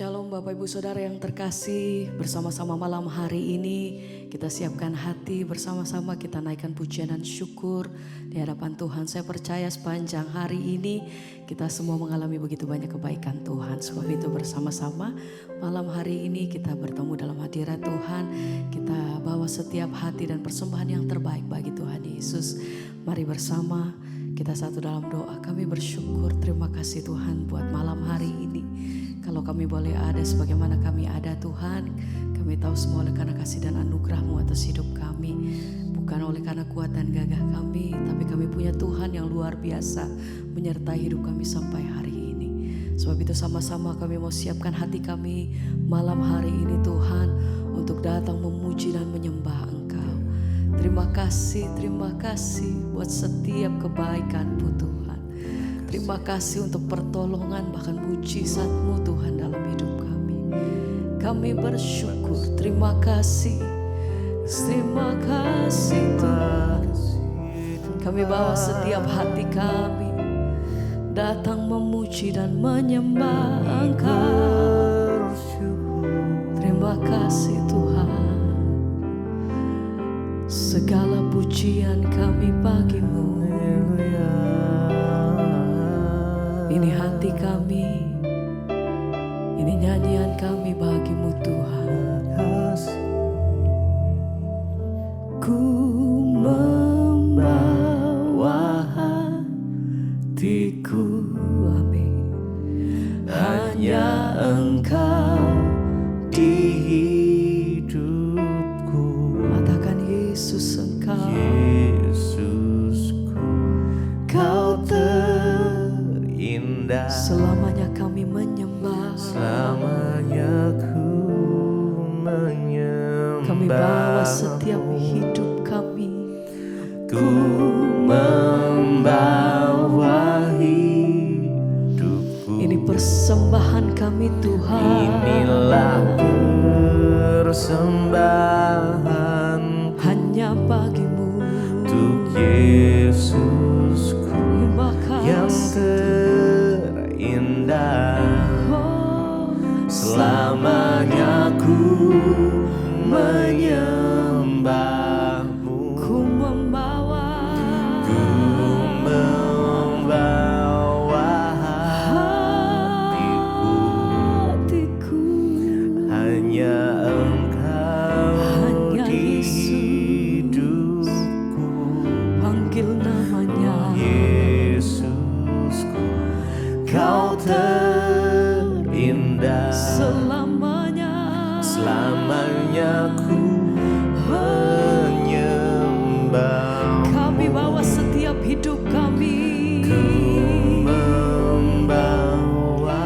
Shalom Bapak Ibu Saudara yang terkasih, bersama-sama malam hari ini kita siapkan hati bersama-sama, kita naikkan pujian dan syukur di hadapan Tuhan. Saya percaya sepanjang hari ini kita semua mengalami begitu banyak kebaikan Tuhan. Sebab itu bersama-sama malam hari ini kita bertemu dalam hadirat Tuhan. Kita bawa setiap hati dan persembahan yang terbaik bagi Tuhan Yesus. Mari bersama kita satu dalam doa. Kami bersyukur, terima kasih Tuhan buat malam hari ini. Kalau kami boleh ada sebagaimana kami ada Tuhan, kami tahu semua oleh karena kasih dan anugerah-Mu atas hidup kami. Bukan oleh karena kuat dan gagah kami, tapi kami punya Tuhan yang luar biasa menyertai hidup kami sampai hari ini. Sebab itu sama-sama kami mau siapkan hati kami malam hari ini Tuhan, untuk datang memuji dan menyembah Engkau. Terima kasih buat setiap kebaikan-Mu Tuhan. Terima kasih untuk pertolongan bahkan mujizat-Mu Tuhan dalam hidup kami. Kami bersyukur, terima kasih Tuhan. Kami bawa setiap hati kami datang memuji dan menyembah Engkau. Terima kasih Tuhan. Segala pujian kami bagi-Mu. Ini hati kami, ini nyanyian kami bagi-Mu Tuhan. Ku membawa hatiku, amin, hanya Engkau di hidupku. Katakan Yesus Engkau, Yesusku, Kau terindah. Selamanya kami menyembah, selamanya ku menyembah. Kami bawa setiap hidup kami. Ku membawa hidupku. Ini persembahan kami Tuhan. Inilah persembahan hanya bagi-Mu. Untuk Yesusku yang terindah. Selamanya ku menyembah-Mu. Ku membawa hatiku. Hanya Engkau di hidupku. Panggil namanya Yesusku, Kau terindah. Selamanya ku menyembah. Kami bawa setiap hidup kami. Ku membawa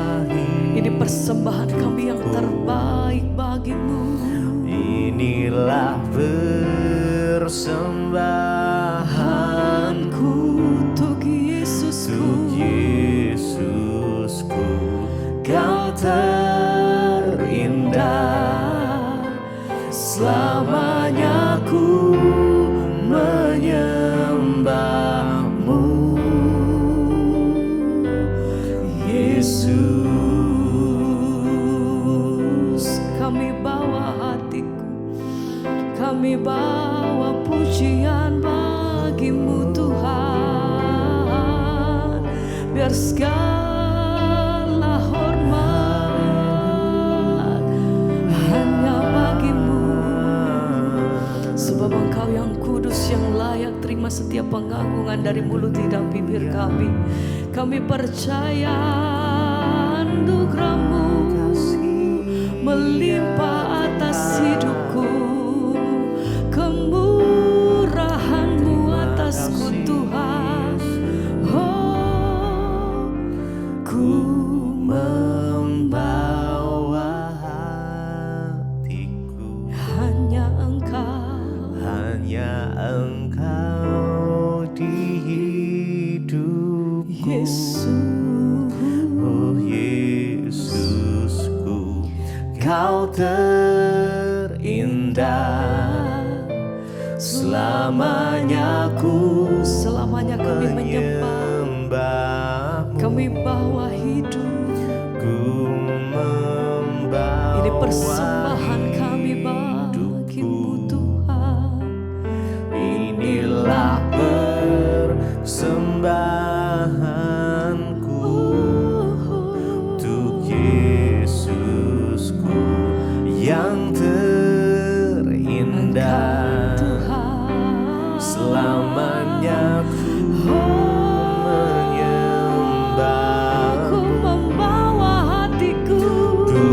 Ini persembahan kami yang terbaik bagi-Mu. Inilah persembahanku untuk Yesusku. Yesusku, Kau terindah. Selamanya ku menyembah-Mu, Yesus. Kami bawa hatiku, kami bawa pujian bagi-Mu Tuhan. Biar segala hormat hanya bagi-Mu. Sebab Engkau yang kudus, yang layak terima setiap pengagungan dari mulut lidah bibir kami. Kami percaya anugerah-Mu melimpah atas hidupku, kemurahan-Mu atasku Tuhan. Oh, ku membawa hatiku. hanya Engkau, Hanya Engkau di hidupku. Yesus. Oh Yesusku, Kau terindah. Selamanya kami menyembah, menyembah-Mu. kami bawa hidup. Ku persembahan kami bagimu Tuhan. Inilah persembahanku untuk Yesusku yang terindah. Selamanya ku menyembahmu, Ku membawa hatiku, ku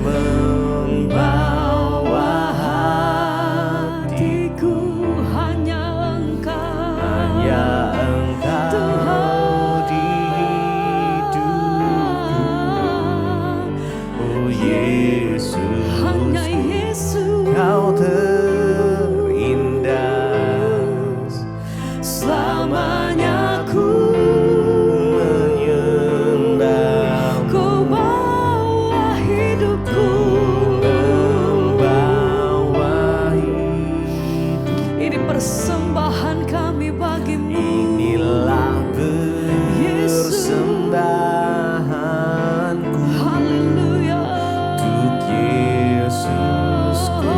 membawa hatiku hanya Engkau, hanya Engkau di hidupku. Oh Yesus, hanya Yesus, Kau terindah. Selamanya ku menyembahmu, Ku bawa hidupku. membawa hidup. Ini persembahan kami bagimu. Inilah Yesus. persembahanku Haleluya. untuk Yesusku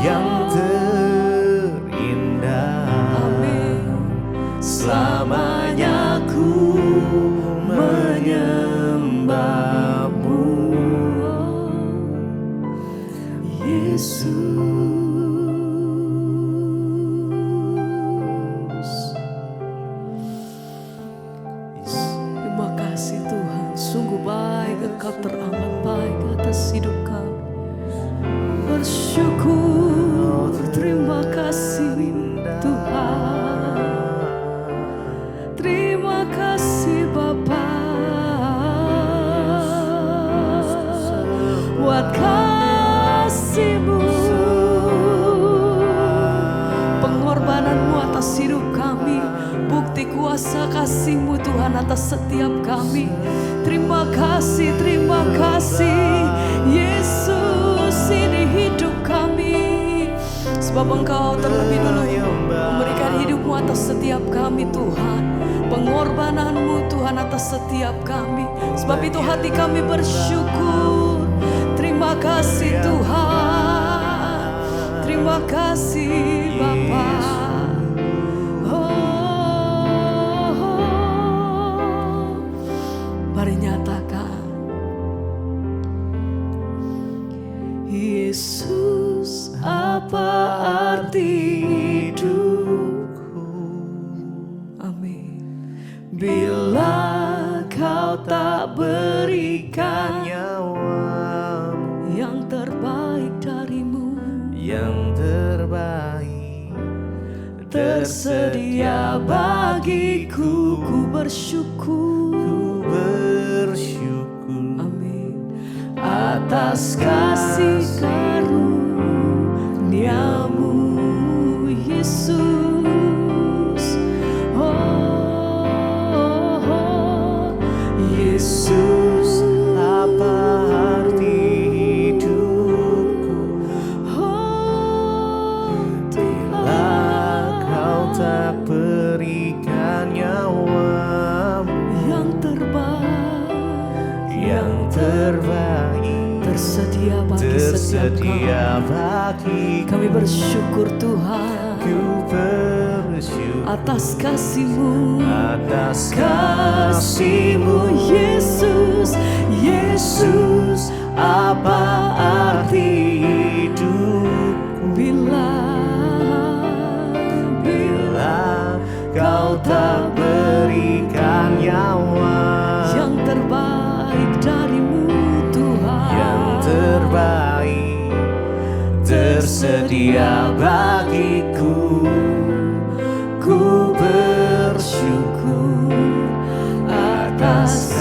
yang terindah. Amin. Selamanya ku menyembahmu, Yesus. Terima kasih Tuhan, sungguh baik Engkau, teramat baik atas hidup kami. Bersyukur, terima kasih Tuhan. Terima kasih Bapa buat kasih-Mu, pengorbanan-Mu atas hidup kami, bukti kuasa kasih-Mu Tuhan atas setiap kami. Terima kasih Yesus, ini hidup kami. Sebab Engkau terlebih dulu memberikan hidup-Mu atas setiap kami Tuhan, pengorbanan-Mu Tuhan atas setiap kami. Sebab itu hati kami bersyukur. Terima kasih Tuhan, terima kasih Bapa. Mari nyatakan, Yesus, apa arti hidupku? Amin. Bila Kau tak berikan nyawamu yang terbaik darimu, yang terbaik tersedia bagiku, ku bersyukur. ku bersyukur Amin. Atas kasih karunia-Mu Yesus. Oh, Yesus, apa arti hidupku bila Kau tak berikan nyawamu yang terbaik tersedia bagi setiap tersedia kami. bagi Kami bersyukur Tuhan ku bersyukur atas kasih-Mu, atas kasih-Mu Yesus. Yesus, apa arti hidupku bila Kau tak berikan nyawa yang terbaik darimu Tuhan, yang terbaik tersedia bagiku, ku bersyukur atas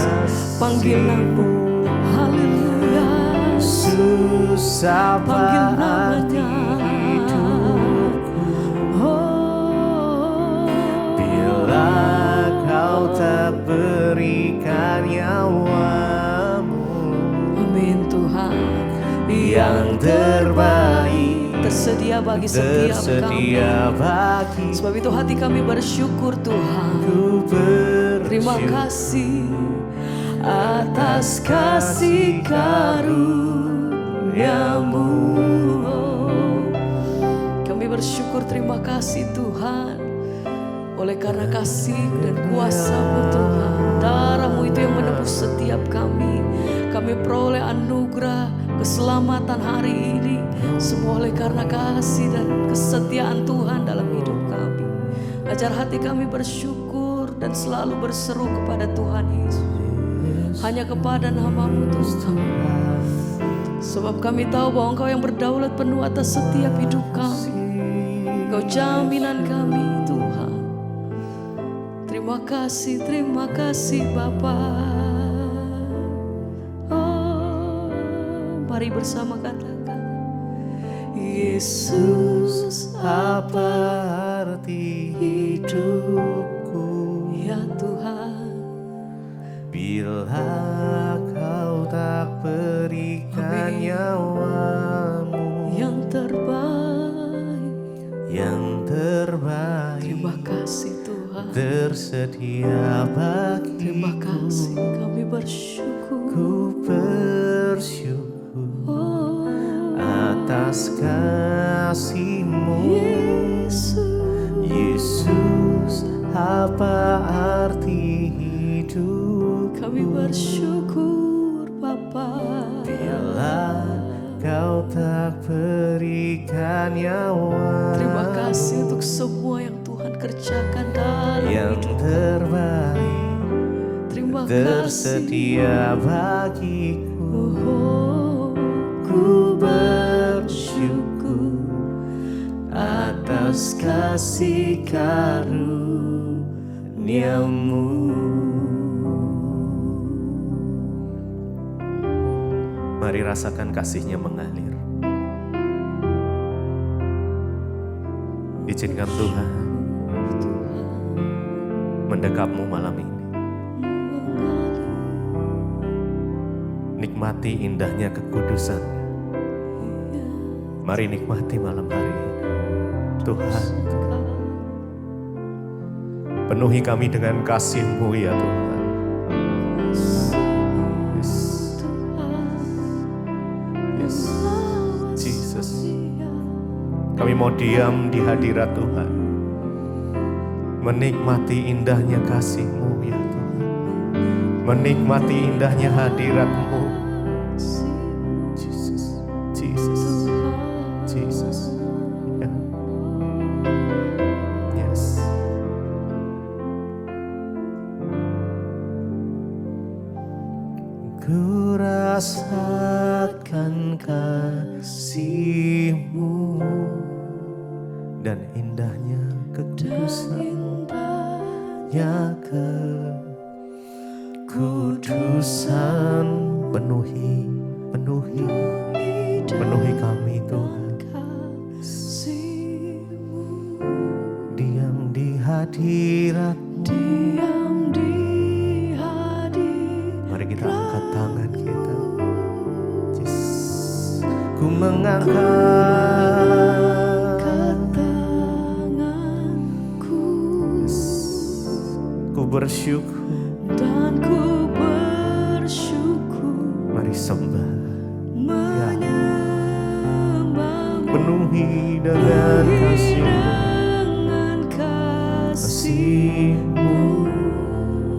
panggilan-Mu. Haleluya. Yesus, apa Panggil arti namanya. hidupku Oh, bila Kau tak berikan nyawamu amin Tuhan. yang terbaik Tersedia bagi setiap kami. tersedia bagi Sebab itu hati kami bersyukur Tuhan. ku Terima bersyukur kasih atas kasih karunia-Mu karuniamu. Kami bersyukur, terima kasih Tuhan, oleh karena kasih dan kuasa-Mu Tuhan, darah-Mu itu yang menebus setiap kami. Kami peroleh anugerah keselamatan hari ini, semua oleh karena kasih dan kesetiaan Tuhan dalam hidup kami. Ajar hati kami bersyukur dan selalu berseru kepada Tuhan Yesus, hanya kepada nama-Mu Tuhan. Sebab kami tahu bahwa Engkau yang berdaulat penuh atas setiap hidup kami. Engkau jaminan kami Tuhan. Terima kasih Bapa. Oh, mari bersama katakan, Yesus, apa arti hidupku ya Tuhan, bila Kau tak berikan nyawamu yang terbaik. Terima kasih Tuhan, tersedia bagiku. terima kasih, kami bersyukur. Ku bersyukur Oh, atas kasih-Mu, Yesus, apa arti hidup? kami bersyukur Bapa. Bila Kau tak berikan nyawa, Terima kasih untuk semua yang Tuhan kerjakan dalam yang hidup. terbaik Terima kasih. tersedia bagiku. Oh, Ku bersyukur atas kasih karuniamu. Mari rasakan kasih-Nya mengalir. Izinkan Tuhan mendekapmu malam ini. Nikmati indahnya kekudusan. Mari nikmati malam hari ini. Tuhan, penuhi kami dengan kasih-Mu ya Tuhan. Yes. Jesus. Kami mau diam di hadirat Tuhan, menikmati indahnya kasih-Mu ya Tuhan, menikmati indahnya hadirat-Mu. Jesus, Jesus, Jesus. Ya. Yes. Ku rasakan kasih-Mu dan indahnya kekudusan-Nya, kekudusan penuhi kami Tuhan. Diam di hadirat-Mu. Mari kita angkat tangan kita. Yes. Ku mengangkat tanganku, ku bersyukur. dan ku bersyukur, Mari sembah, menyembah, penuhi dengan kasih-Mu.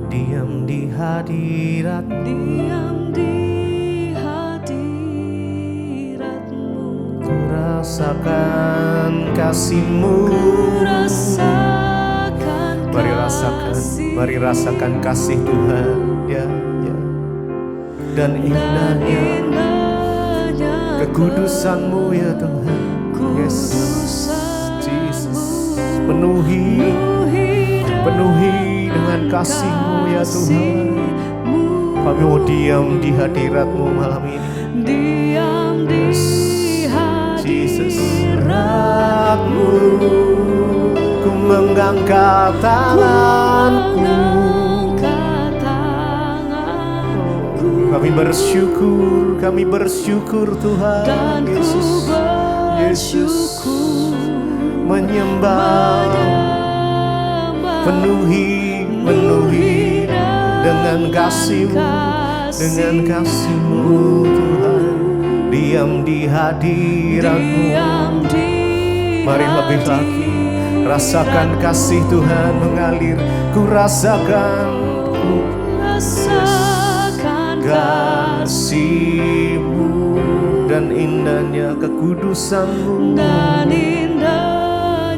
Diam di hadirat-Mu. diam di hadirat-Mu. Ku rasakan kasih-Mu. Rasakan Mari rasakan kasih Tuhan, ya, ya. Dan indahnya kekudusan-Mu ya Tuhan. Yes, Jesus. Penuhi dengan kasih-Mu ya Tuhan. Kami mau diam di hadirat-Mu malam ini. Diam di Jesus. hadirat-Mu. Ku mengangkat tanganku. Kami bersyukur Tuhan. Dan Yesus, ku Yesus, bersyukur, menyembah, penuhi dengan kasih-Mu, Tuhan. Diam diam di hadirat-Mu. Mari lebih lagi rasakan kasih Tuhan mengalir. Ku rasakan kasih-Mu dan indahnya kekudusan-Mu.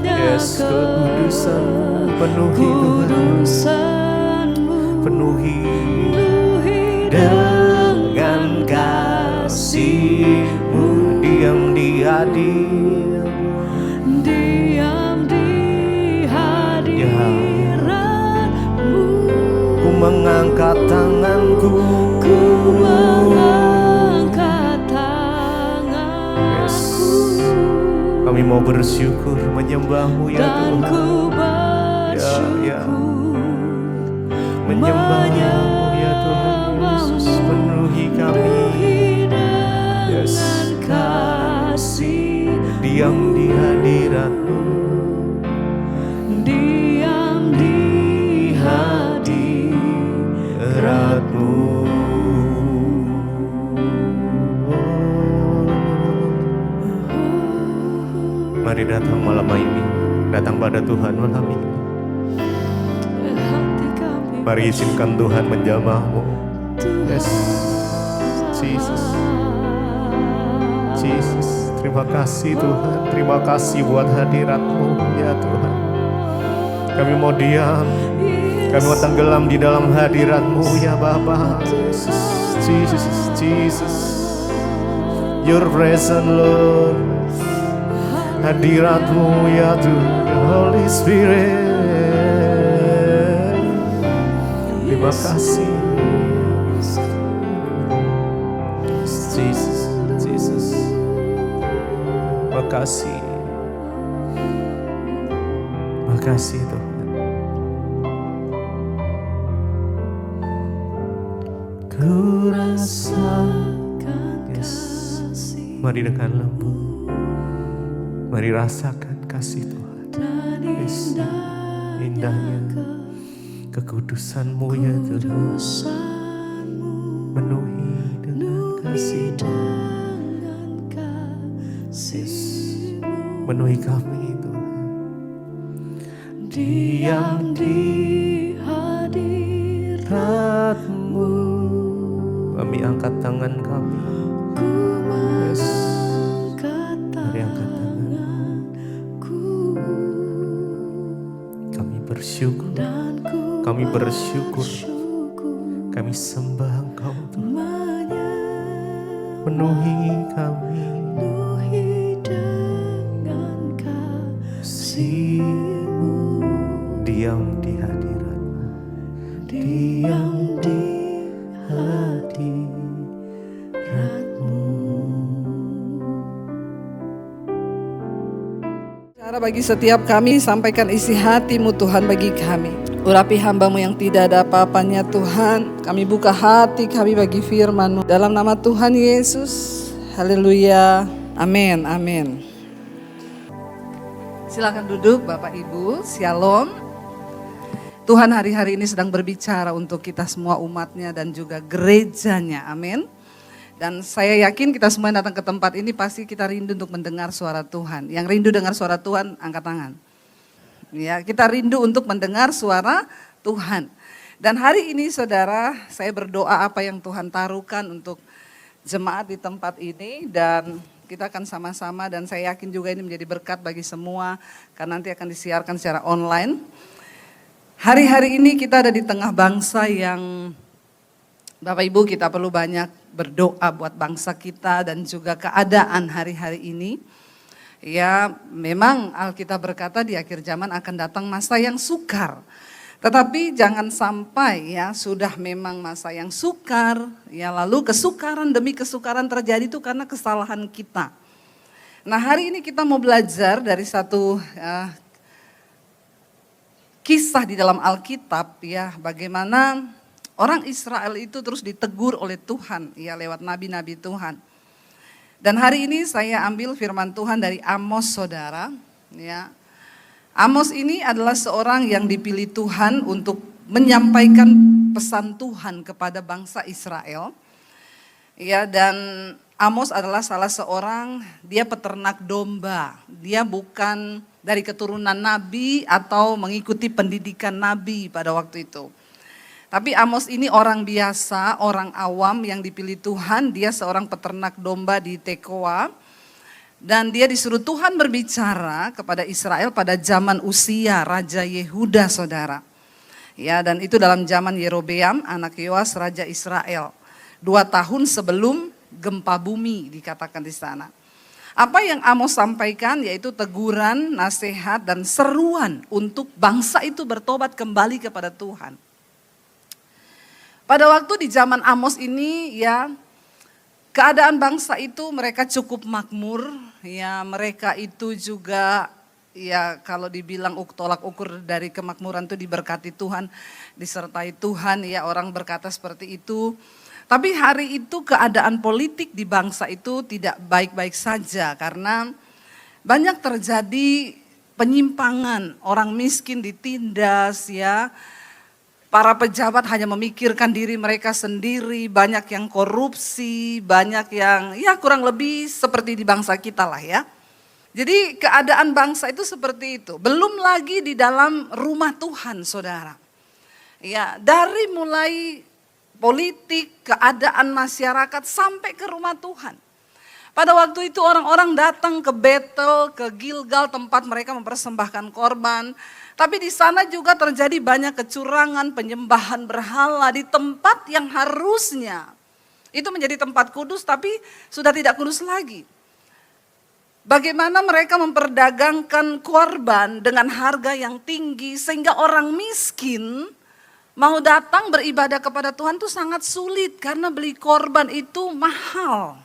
Yes, kekudusan-Mu penuhi Tuhan, penuhi dengan kasih-Mu. Diam di hadirat-Mu, ku mengangkat tanganku, yes. Kami mau bersyukur menyembah-Mu ya Tuhan. Ya. Menyembah-Mu ya Tuhan Yesus, penuhi kami. Yes. Diam di hadirat-Mu, Mari datang malam ini, datang pada Tuhan malam ini. Mari izinkan Tuhan menjamah-Mu. Yes, Jesus. Terima kasih Tuhan, terima kasih buat hadirat-Mu ya Tuhan. Kami mau diam, kami mau tenggelam di dalam hadirat-Mu ya Bapa. Jesus, Your presence Lord. Hadirat-Mu ya Tuhan, Holy Spirit. Terima kasih Jesus. Makasih Tuhan. Ku rasakan kasih. Mari dengan lembut, mari rasakan kasih Tuhan. Yes. Indahnya kekudusan-Mu ya Tuhan, menuhi dengan kasih. Yes. Menuhi kami Tuhan. Diam di hadirat-Mu, kami angkat tangan kami. Yes. Mari angkat tangan. Kami bersyukur, kami sembah Engkau Tuhan. Penuhi kami dengan kasih-Mu. Diam di hadirat-Mu, diam di hadirat-Mu. Cara bagi setiap kami, sampaikan isi hati-Mu Tuhan bagi kami. Urapi hamba-Mu yang tidak ada apa-apanya Tuhan. Kami buka hati kami bagi firman-Mu. Dalam nama Tuhan Yesus. Haleluya. Amin. Silakan duduk Bapak Ibu. Shalom. Tuhan hari-hari ini sedang berbicara untuk kita semua umatnya dan juga gerejanya. Amin. Dan saya yakin kita semua yang datang ke tempat ini pasti kita rindu untuk mendengar suara Tuhan. Yang rindu dengar suara Tuhan, angkat tangan. Ya, kita rindu untuk mendengar suara Tuhan. Dan hari ini saudara, saya berdoa apa yang Tuhan taruhkan untuk jemaat di tempat ini. Dan kita akan sama-sama, dan saya yakin juga ini menjadi berkat bagi semua, karena nanti akan disiarkan secara online. Hari-hari ini kita ada di tengah bangsa yang Bapak Ibu, kita perlu banyak berdoa buat bangsa kita dan juga keadaan hari-hari ini. Ya, memang Alkitab berkata di akhir zaman akan datang masa yang sukar. Tetapi jangan sampai ya sudah memang masa yang sukar, ya lalu kesukaran demi kesukaran terjadi itu karena kesalahan kita. Nah, hari ini kita mau belajar dari satu kisah di dalam Alkitab ya, bagaimana orang Israel itu terus ditegur oleh Tuhan ya lewat nabi-nabi Tuhan. Dan hari ini saya ambil firman Tuhan dari Amos saudara. Ya. Amos ini adalah seorang yang dipilih Tuhan untuk menyampaikan pesan Tuhan kepada bangsa Israel. Ya, dan Amos adalah salah seorang, dia peternak domba. Dia bukan dari keturunan nabi atau mengikuti pendidikan nabi pada waktu itu. Tapi Amos ini orang biasa, orang awam yang dipilih Tuhan. Dia seorang peternak domba di Tekoa. Dan dia disuruh Tuhan berbicara kepada Israel pada zaman Usia, Raja Yehuda, saudara. Ya, dan itu dalam zaman Yerobeam, anak Yoas, Raja Israel. 2 tahun sebelum gempa bumi dikatakan di sana. Apa yang Amos sampaikan yaitu teguran, nasihat, dan seruan untuk bangsa itu bertobat kembali kepada Tuhan. Pada waktu di zaman Amos ini ya, keadaan bangsa itu mereka cukup makmur, ya mereka itu juga ya kalau dibilang tolak ukur dari kemakmuran itu diberkati Tuhan, disertai Tuhan, ya orang berkata seperti itu. Tapi hari itu keadaan politik di bangsa itu tidak baik-baik saja karena banyak terjadi penyimpangan, orang miskin ditindas ya. Para pejabat hanya memikirkan diri mereka sendiri, banyak yang korupsi, banyak yang ya kurang lebih seperti di bangsa kita lah ya. Jadi keadaan bangsa itu seperti itu, belum lagi di dalam rumah Tuhan saudara. Ya dari mulai politik, keadaan masyarakat sampai ke rumah Tuhan. Pada waktu itu orang-orang datang ke Betel, ke Gilgal tempat mereka mempersembahkan korban. Tapi di sana juga terjadi banyak kecurangan, penyembahan berhala di tempat yang harusnya itu menjadi tempat kudus tapi sudah tidak kudus lagi. Bagaimana mereka memperdagangkan korban dengan harga yang tinggi sehingga orang miskin mau datang beribadah kepada Tuhan itu sangat sulit karena beli korban itu mahal.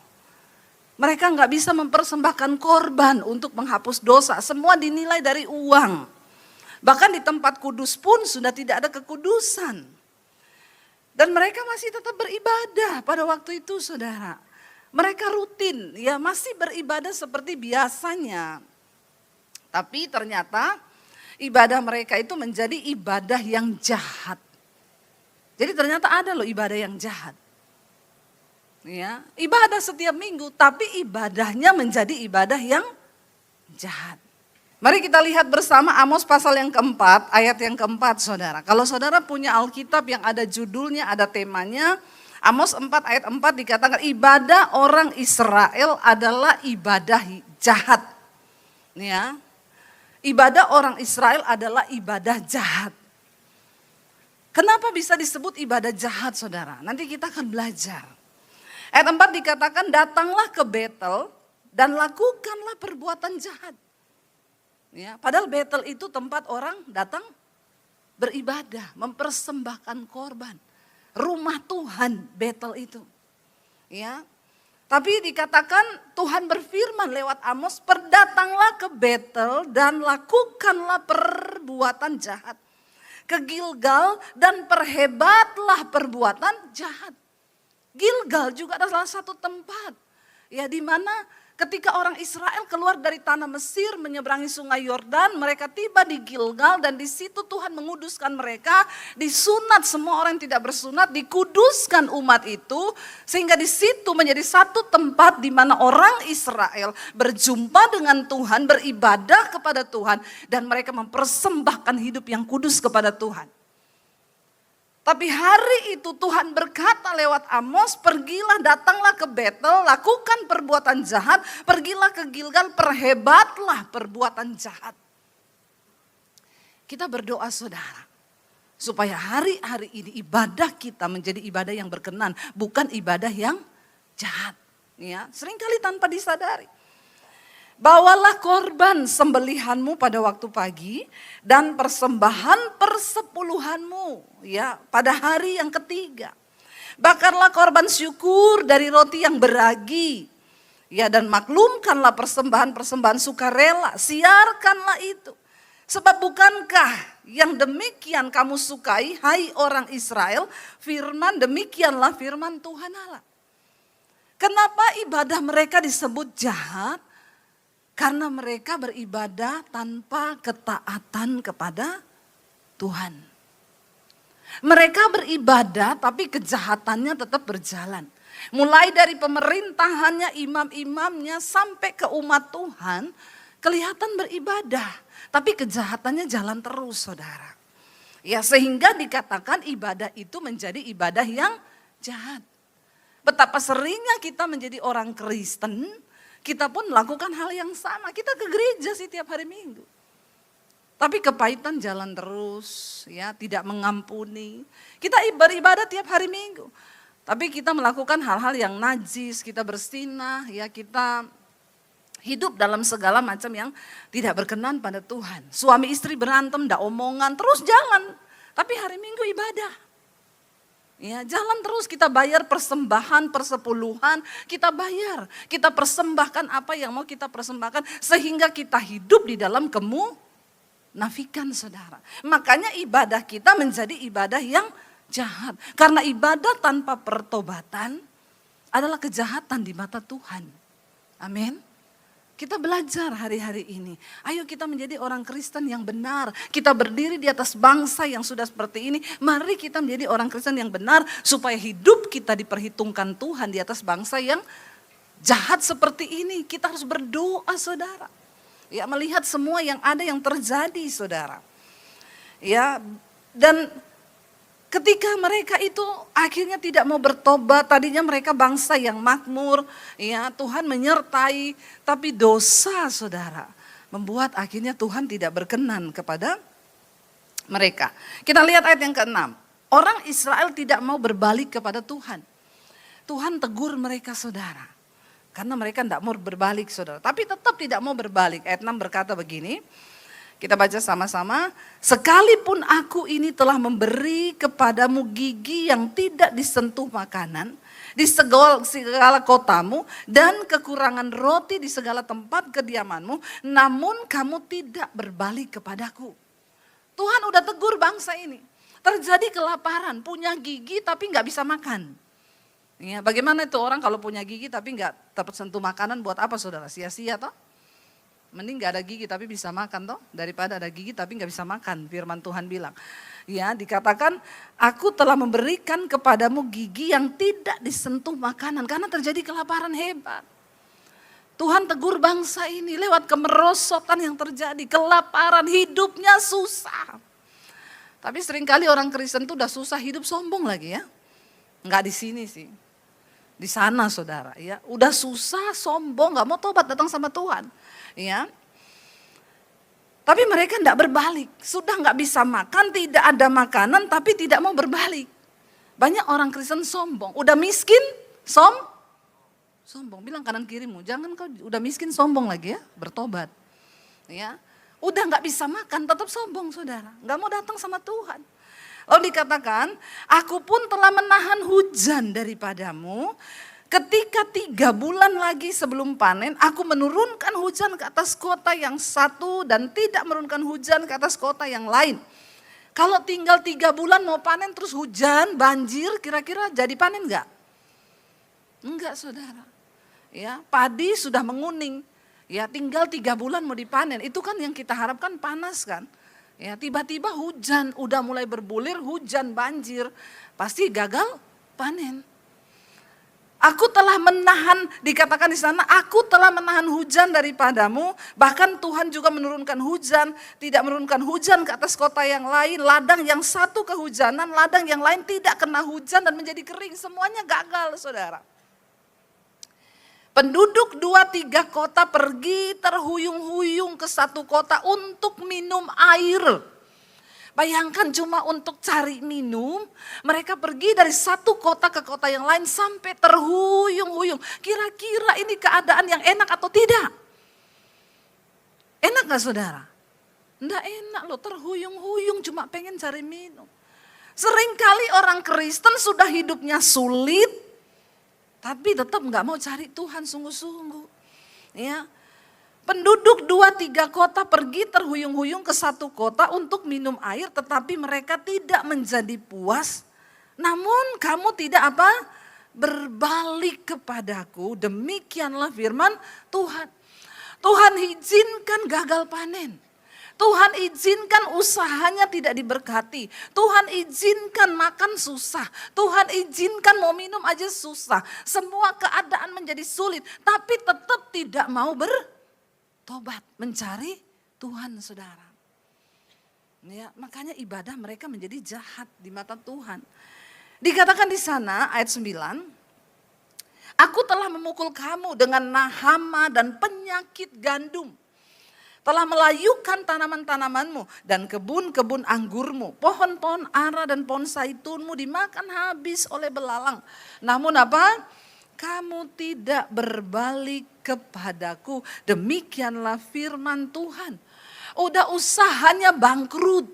Mereka nggak bisa mempersembahkan korban untuk menghapus dosa, semua dinilai dari uang. Bahkan di tempat kudus pun sudah tidak ada kekudusan. Dan mereka masih tetap beribadah pada waktu itu saudara. Mereka rutin ya masih beribadah seperti biasanya. Tapi ternyata ibadah mereka itu menjadi ibadah yang jahat. Jadi ternyata ada loh ibadah yang jahat. Ya, ibadah setiap minggu tapi ibadahnya menjadi ibadah yang jahat. Mari kita lihat bersama Amos pasal yang keempat, ayat yang keempat saudara. Kalau saudara punya Alkitab yang ada judulnya, ada temanya, Amos 4 ayat 4 dikatakan ibadah orang Israel adalah ibadah jahat. Ya, ibadah orang Israel adalah ibadah jahat. Kenapa bisa disebut ibadah jahat saudara? Nanti kita akan belajar. Ayat 4 dikatakan datanglah ke Betel dan lakukanlah perbuatan jahat. Ya, padahal Betel itu tempat orang datang beribadah, mempersembahkan korban. Rumah Tuhan Betel itu. Ya. Tapi dikatakan Tuhan berfirman lewat Amos, "Berdatanglah ke Betel dan lakukanlah perbuatan jahat. Ke Gilgal dan perhebatlah perbuatan jahat." Gilgal juga adalah salah satu tempat ya di mana ketika orang Israel keluar dari tanah Mesir menyeberangi sungai Yordan, mereka tiba di Gilgal dan di situ Tuhan menguduskan mereka, disunat semua orang yang tidak bersunat, dikuduskan umat itu sehingga di situ menjadi satu tempat di mana orang Israel berjumpa dengan Tuhan, beribadah kepada Tuhan dan mereka mempersembahkan hidup yang kudus kepada Tuhan. Tapi hari itu Tuhan berkata lewat Amos, pergilah datanglah ke Betel, lakukan perbuatan jahat, pergilah ke Gilgal, perhebatlah perbuatan jahat. Kita berdoa saudara, supaya hari-hari ini ibadah kita menjadi ibadah yang berkenan, bukan ibadah yang jahat. Ya, seringkali tanpa disadari. Bawalah korban sembelihanmu pada waktu pagi dan persembahan persepuluhanmu ya pada hari yang ketiga. Bakarlah korban syukur dari roti yang beragi ya dan maklumkanlah persembahan-persembahan sukarela, siarkanlah itu. Sebab bukankah yang demikian kamu sukai hai orang Israel, firman demikianlah firman Tuhan Allah. Kenapa ibadah mereka disebut jahat? Karena mereka beribadah tanpa ketaatan kepada Tuhan. Mereka beribadah tapi kejahatannya tetap berjalan. Mulai dari pemerintahannya, imam-imamnya, sampai ke umat Tuhan, kelihatan beribadah. Tapi kejahatannya jalan terus, saudara. Ya, sehingga dikatakan ibadah itu menjadi ibadah yang jahat. Betapa seringnya kita menjadi orang Kristen, kita pun melakukan hal yang sama. Kita ke gereja sih tiap hari Minggu. Tapi kepahitan jalan terus, ya, tidak mengampuni. Kita beribadah tiap hari Minggu. Tapi kita melakukan hal-hal yang najis, kita bersinah, ya, kita hidup dalam segala macam yang tidak berkenan pada Tuhan. Suami istri berantem, ndak omongan, terus jalan. Tapi hari Minggu ibadah. Ya, jalan terus, kita bayar persembahan, persepuluhan, kita bayar. Kita persembahkan apa yang mau kita persembahkan sehingga kita hidup di dalam kemunafikan, saudara. Makanya ibadah kita menjadi ibadah yang jahat. Karena ibadah tanpa pertobatan adalah kejahatan di mata Tuhan. Amin. Kita belajar hari-hari ini. Ayo kita menjadi orang Kristen yang benar. Kita berdiri di atas bangsa yang sudah seperti ini. Mari kita menjadi orang Kristen yang benar supaya hidup kita diperhitungkan Tuhan di atas bangsa yang jahat seperti ini. Kita harus berdoa, saudara. Ya, melihat semua yang ada yang terjadi, saudara. Ya, dan ketika mereka itu akhirnya tidak mau bertobat, tadinya mereka bangsa yang makmur, ya, Tuhan menyertai, tapi dosa, saudara, membuat akhirnya Tuhan tidak berkenan kepada mereka. Kita lihat ayat yang ke-6. Orang Israel tidak mau berbalik kepada Tuhan. Tuhan tegur mereka, saudara. Karena mereka tidak mau berbalik, saudara. Tapi tetap tidak mau berbalik. Ayat 6 berkata begini. Kita baca sama-sama. Sekalipun aku ini telah memberi kepadamu gigi yang tidak disentuh makanan di segala kotamu dan kekurangan roti di segala tempat kediamanmu, namun kamu tidak berbalik kepadaku. Tuhan udah tegur bangsa ini. Terjadi kelaparan, punya gigi tapi nggak bisa makan. Ya, bagaimana itu orang kalau punya gigi tapi nggak tersentuh makanan, buat apa, saudara? Sia-sia toh? Mending gak ada gigi tapi bisa makan toh, daripada ada gigi tapi gak bisa makan, firman Tuhan bilang. Ya, dikatakan aku telah memberikan kepadamu gigi yang tidak disentuh makanan karena terjadi kelaparan hebat. Tuhan tegur bangsa ini lewat kemerosotan yang terjadi, kelaparan, hidupnya susah. Tapi seringkali orang Kristen tuh udah susah hidup sombong lagi ya. Enggak di sini sih. Di sana, saudara, ya. Udah susah, sombong, gak mau tobat datang sama Tuhan. Ya, tapi mereka tidak berbalik, sudah nggak bisa makan, tidak ada makanan, tapi tidak mau berbalik. Banyak orang Kristen sombong, udah miskin, sombong. Bilang kanan kirimu, jangan kau udah miskin sombong lagi ya, bertobat. Ya, udah nggak bisa makan, tetap sombong, saudara, nggak mau datang sama Tuhan. Lalu dikatakan, aku pun telah menahan hujan daripadamu. Ketika 3 bulan lagi sebelum panen, aku menurunkan hujan ke atas kota yang satu dan tidak menurunkan hujan ke atas kota yang lain. Kalau tinggal 3 bulan mau panen terus hujan, banjir, kira-kira jadi panen enggak? Enggak, saudara. Ya, padi sudah menguning. Ya, tinggal 3 bulan mau dipanen. Itu kan yang kita harapkan, panas kan. Ya, tiba-tiba hujan, udah mulai berbulir, hujan, banjir. Pasti gagal panen. Aku telah menahan, dikatakan di sana, aku telah menahan hujan daripadamu. Bahkan Tuhan juga menurunkan hujan, tidak menurunkan hujan ke atas kota yang lain. Ladang yang satu kehujanan, ladang yang lain tidak kena hujan dan menjadi kering. Semuanya gagal, saudara. Penduduk 2-3 kota pergi terhuyung-huyung ke satu kota untuk minum air. Bayangkan cuma untuk cari minum, mereka pergi dari satu kota ke kota yang lain sampai terhuyung-huyung. Kira-kira ini keadaan yang enak atau tidak? Enak gak, saudara? Enggak enak loh, terhuyung-huyung cuma pengen cari minum. Seringkali orang Kristen sudah hidupnya sulit, tapi tetap gak mau cari Tuhan sungguh-sungguh. Ya. Penduduk 2-3 kota pergi terhuyung-huyung ke satu kota untuk minum air, tetapi mereka tidak menjadi puas. Namun kamu tidak apa? Berbalik kepadaku, demikianlah firman Tuhan. Tuhan izinkan gagal panen. Tuhan izinkan usahanya tidak diberkati. Tuhan izinkan makan susah. Tuhan izinkan mau minum aja susah. Semua keadaan menjadi sulit. Tapi tetap tidak mau bertobat. Mencari Tuhan, saudara. Ya, makanya ibadah mereka menjadi jahat di mata Tuhan. Dikatakan di sana ayat 9. Aku telah memukul kamu dengan hama dan penyakit gandum. Telah melayukan tanaman-tanamanmu dan kebun-kebun anggurmu. Pohon-pohon ara dan pohon zaitunmu dimakan habis oleh belalang. Namun apa? Kamu tidak berbalik kepadaku. Demikianlah firman Tuhan. Udah usahanya bangkrut.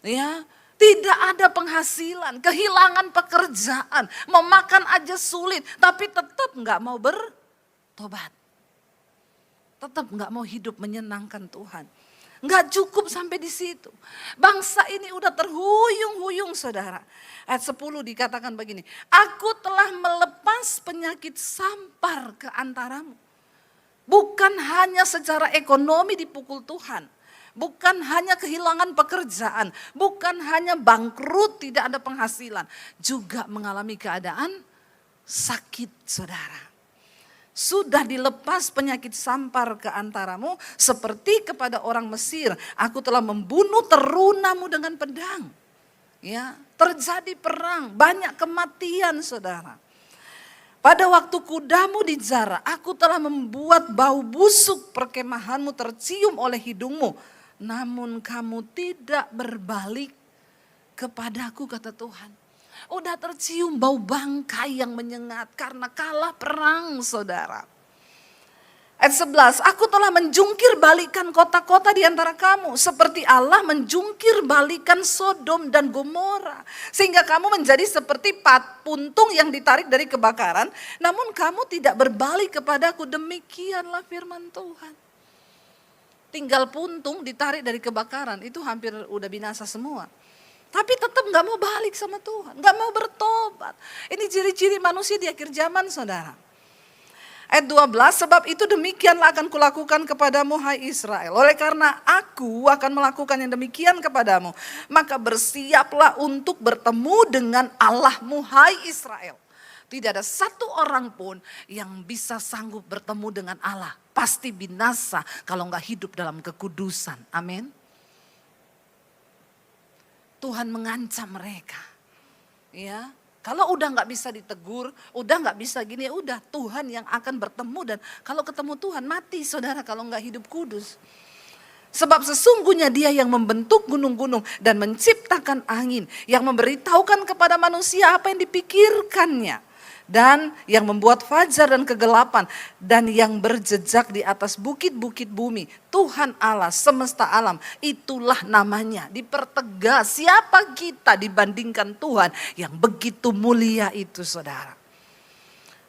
Ya. Tidak ada penghasilan, kehilangan pekerjaan, mau makan aja sulit, tapi tetap nggak mau bertobat. Tetap nggak mau hidup menyenangkan Tuhan. Nggak cukup sampai di situ. Bangsa ini udah terhuyung-huyung, saudara. Ayat 10 dikatakan begini, aku telah melepas penyakit sampar ke antaramu. Bukan hanya secara ekonomi dipukul Tuhan. Bukan hanya kehilangan pekerjaan, bukan hanya bangkrut, tidak ada penghasilan, juga mengalami keadaan sakit, saudara. Sudah dilepas penyakit sampar ke antaramu seperti kepada orang Mesir. Aku telah membunuh terunamu dengan pedang. Ya, terjadi perang, banyak kematian, saudara. Pada waktu kudamu dijara, aku telah membuat bau busuk perkemahanmu tercium oleh hidungmu. Namun kamu tidak berbalik kepadaku, kata Tuhan. Udah tercium bau bangkai yang menyengat karena kalah perang, saudara. Ayat 11, aku telah menjungkir balikan kota-kota di antara kamu. Seperti Allah menjungkir balikan Sodom dan Gomora. Sehingga kamu menjadi seperti puntung yang ditarik dari kebakaran. Namun kamu tidak berbalik kepadaku. Demikianlah firman Tuhan. Tinggal puntung ditarik dari kebakaran, itu hampir udah binasa semua. Tapi tetap gak mau balik sama Tuhan, gak mau bertobat. Ini ciri-ciri manusia di akhir zaman, saudara. Ayat 12, sebab itu demikianlah akan kulakukan kepadamu, hai Israel. Oleh karena aku akan melakukan yang demikian kepadamu, maka bersiaplah untuk bertemu dengan Allahmu, hai Israel. Tidak ada satu orang pun yang bisa sanggup bertemu dengan Allah. Pasti binasa kalau nggak hidup dalam kekudusan. Amin. Tuhan mengancam mereka. Ya, kalau udah nggak bisa ditegur, udah nggak bisa gini, ya udah Tuhan yang akan bertemu, dan kalau ketemu Tuhan mati, saudara, kalau nggak hidup kudus. Sebab sesungguhnya Dia yang membentuk gunung-gunung dan menciptakan angin, yang memberitahukan kepada manusia apa yang dipikirkannya. Dan yang membuat fajar dan kegelapan, dan yang berjejak di atas bukit-bukit bumi. Tuhan Allah semesta alam, itulah namanya. Dipertegas, siapa kita dibandingkan Tuhan yang begitu mulia itu, saudara.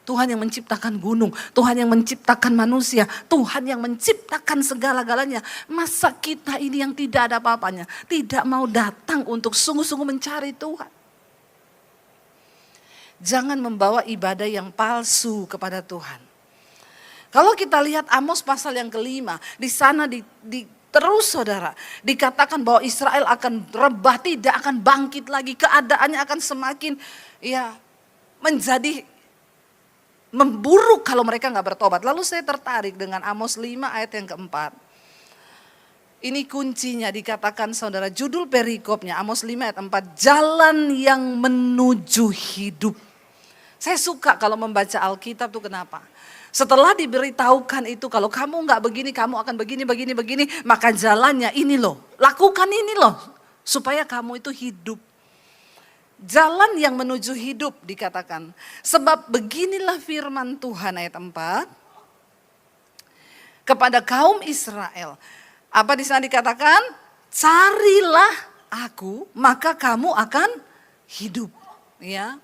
Tuhan yang menciptakan gunung, Tuhan yang menciptakan manusia, Tuhan yang menciptakan segala-galanya. Masa kita ini yang tidak ada apa-apanya tidak mau datang untuk sungguh-sungguh mencari Tuhan? Jangan membawa ibadah yang palsu kepada Tuhan. Kalau kita lihat Amos pasal yang kelima, di sana terus, saudara, dikatakan bahwa Israel akan rebah, tidak akan bangkit lagi, keadaannya akan semakin menjadi memburuk kalau mereka nggak bertobat. Lalu saya tertarik dengan Amos 5 ayat yang keempat. Ini kuncinya, dikatakan, saudara, judul perikopnya Amos 5 ayat 4, jalan yang menuju hidup. Saya suka kalau membaca Alkitab tuh, kenapa? Setelah diberitahukan itu, kalau kamu nggak begini, kamu akan begini, maka jalannya ini loh, lakukan ini loh, supaya kamu itu hidup. Jalan yang menuju hidup dikatakan. Sebab beginilah firman Tuhan ayat 4, kepada kaum Israel. Apa di sana dikatakan? Carilah aku, maka kamu akan hidup. Ya.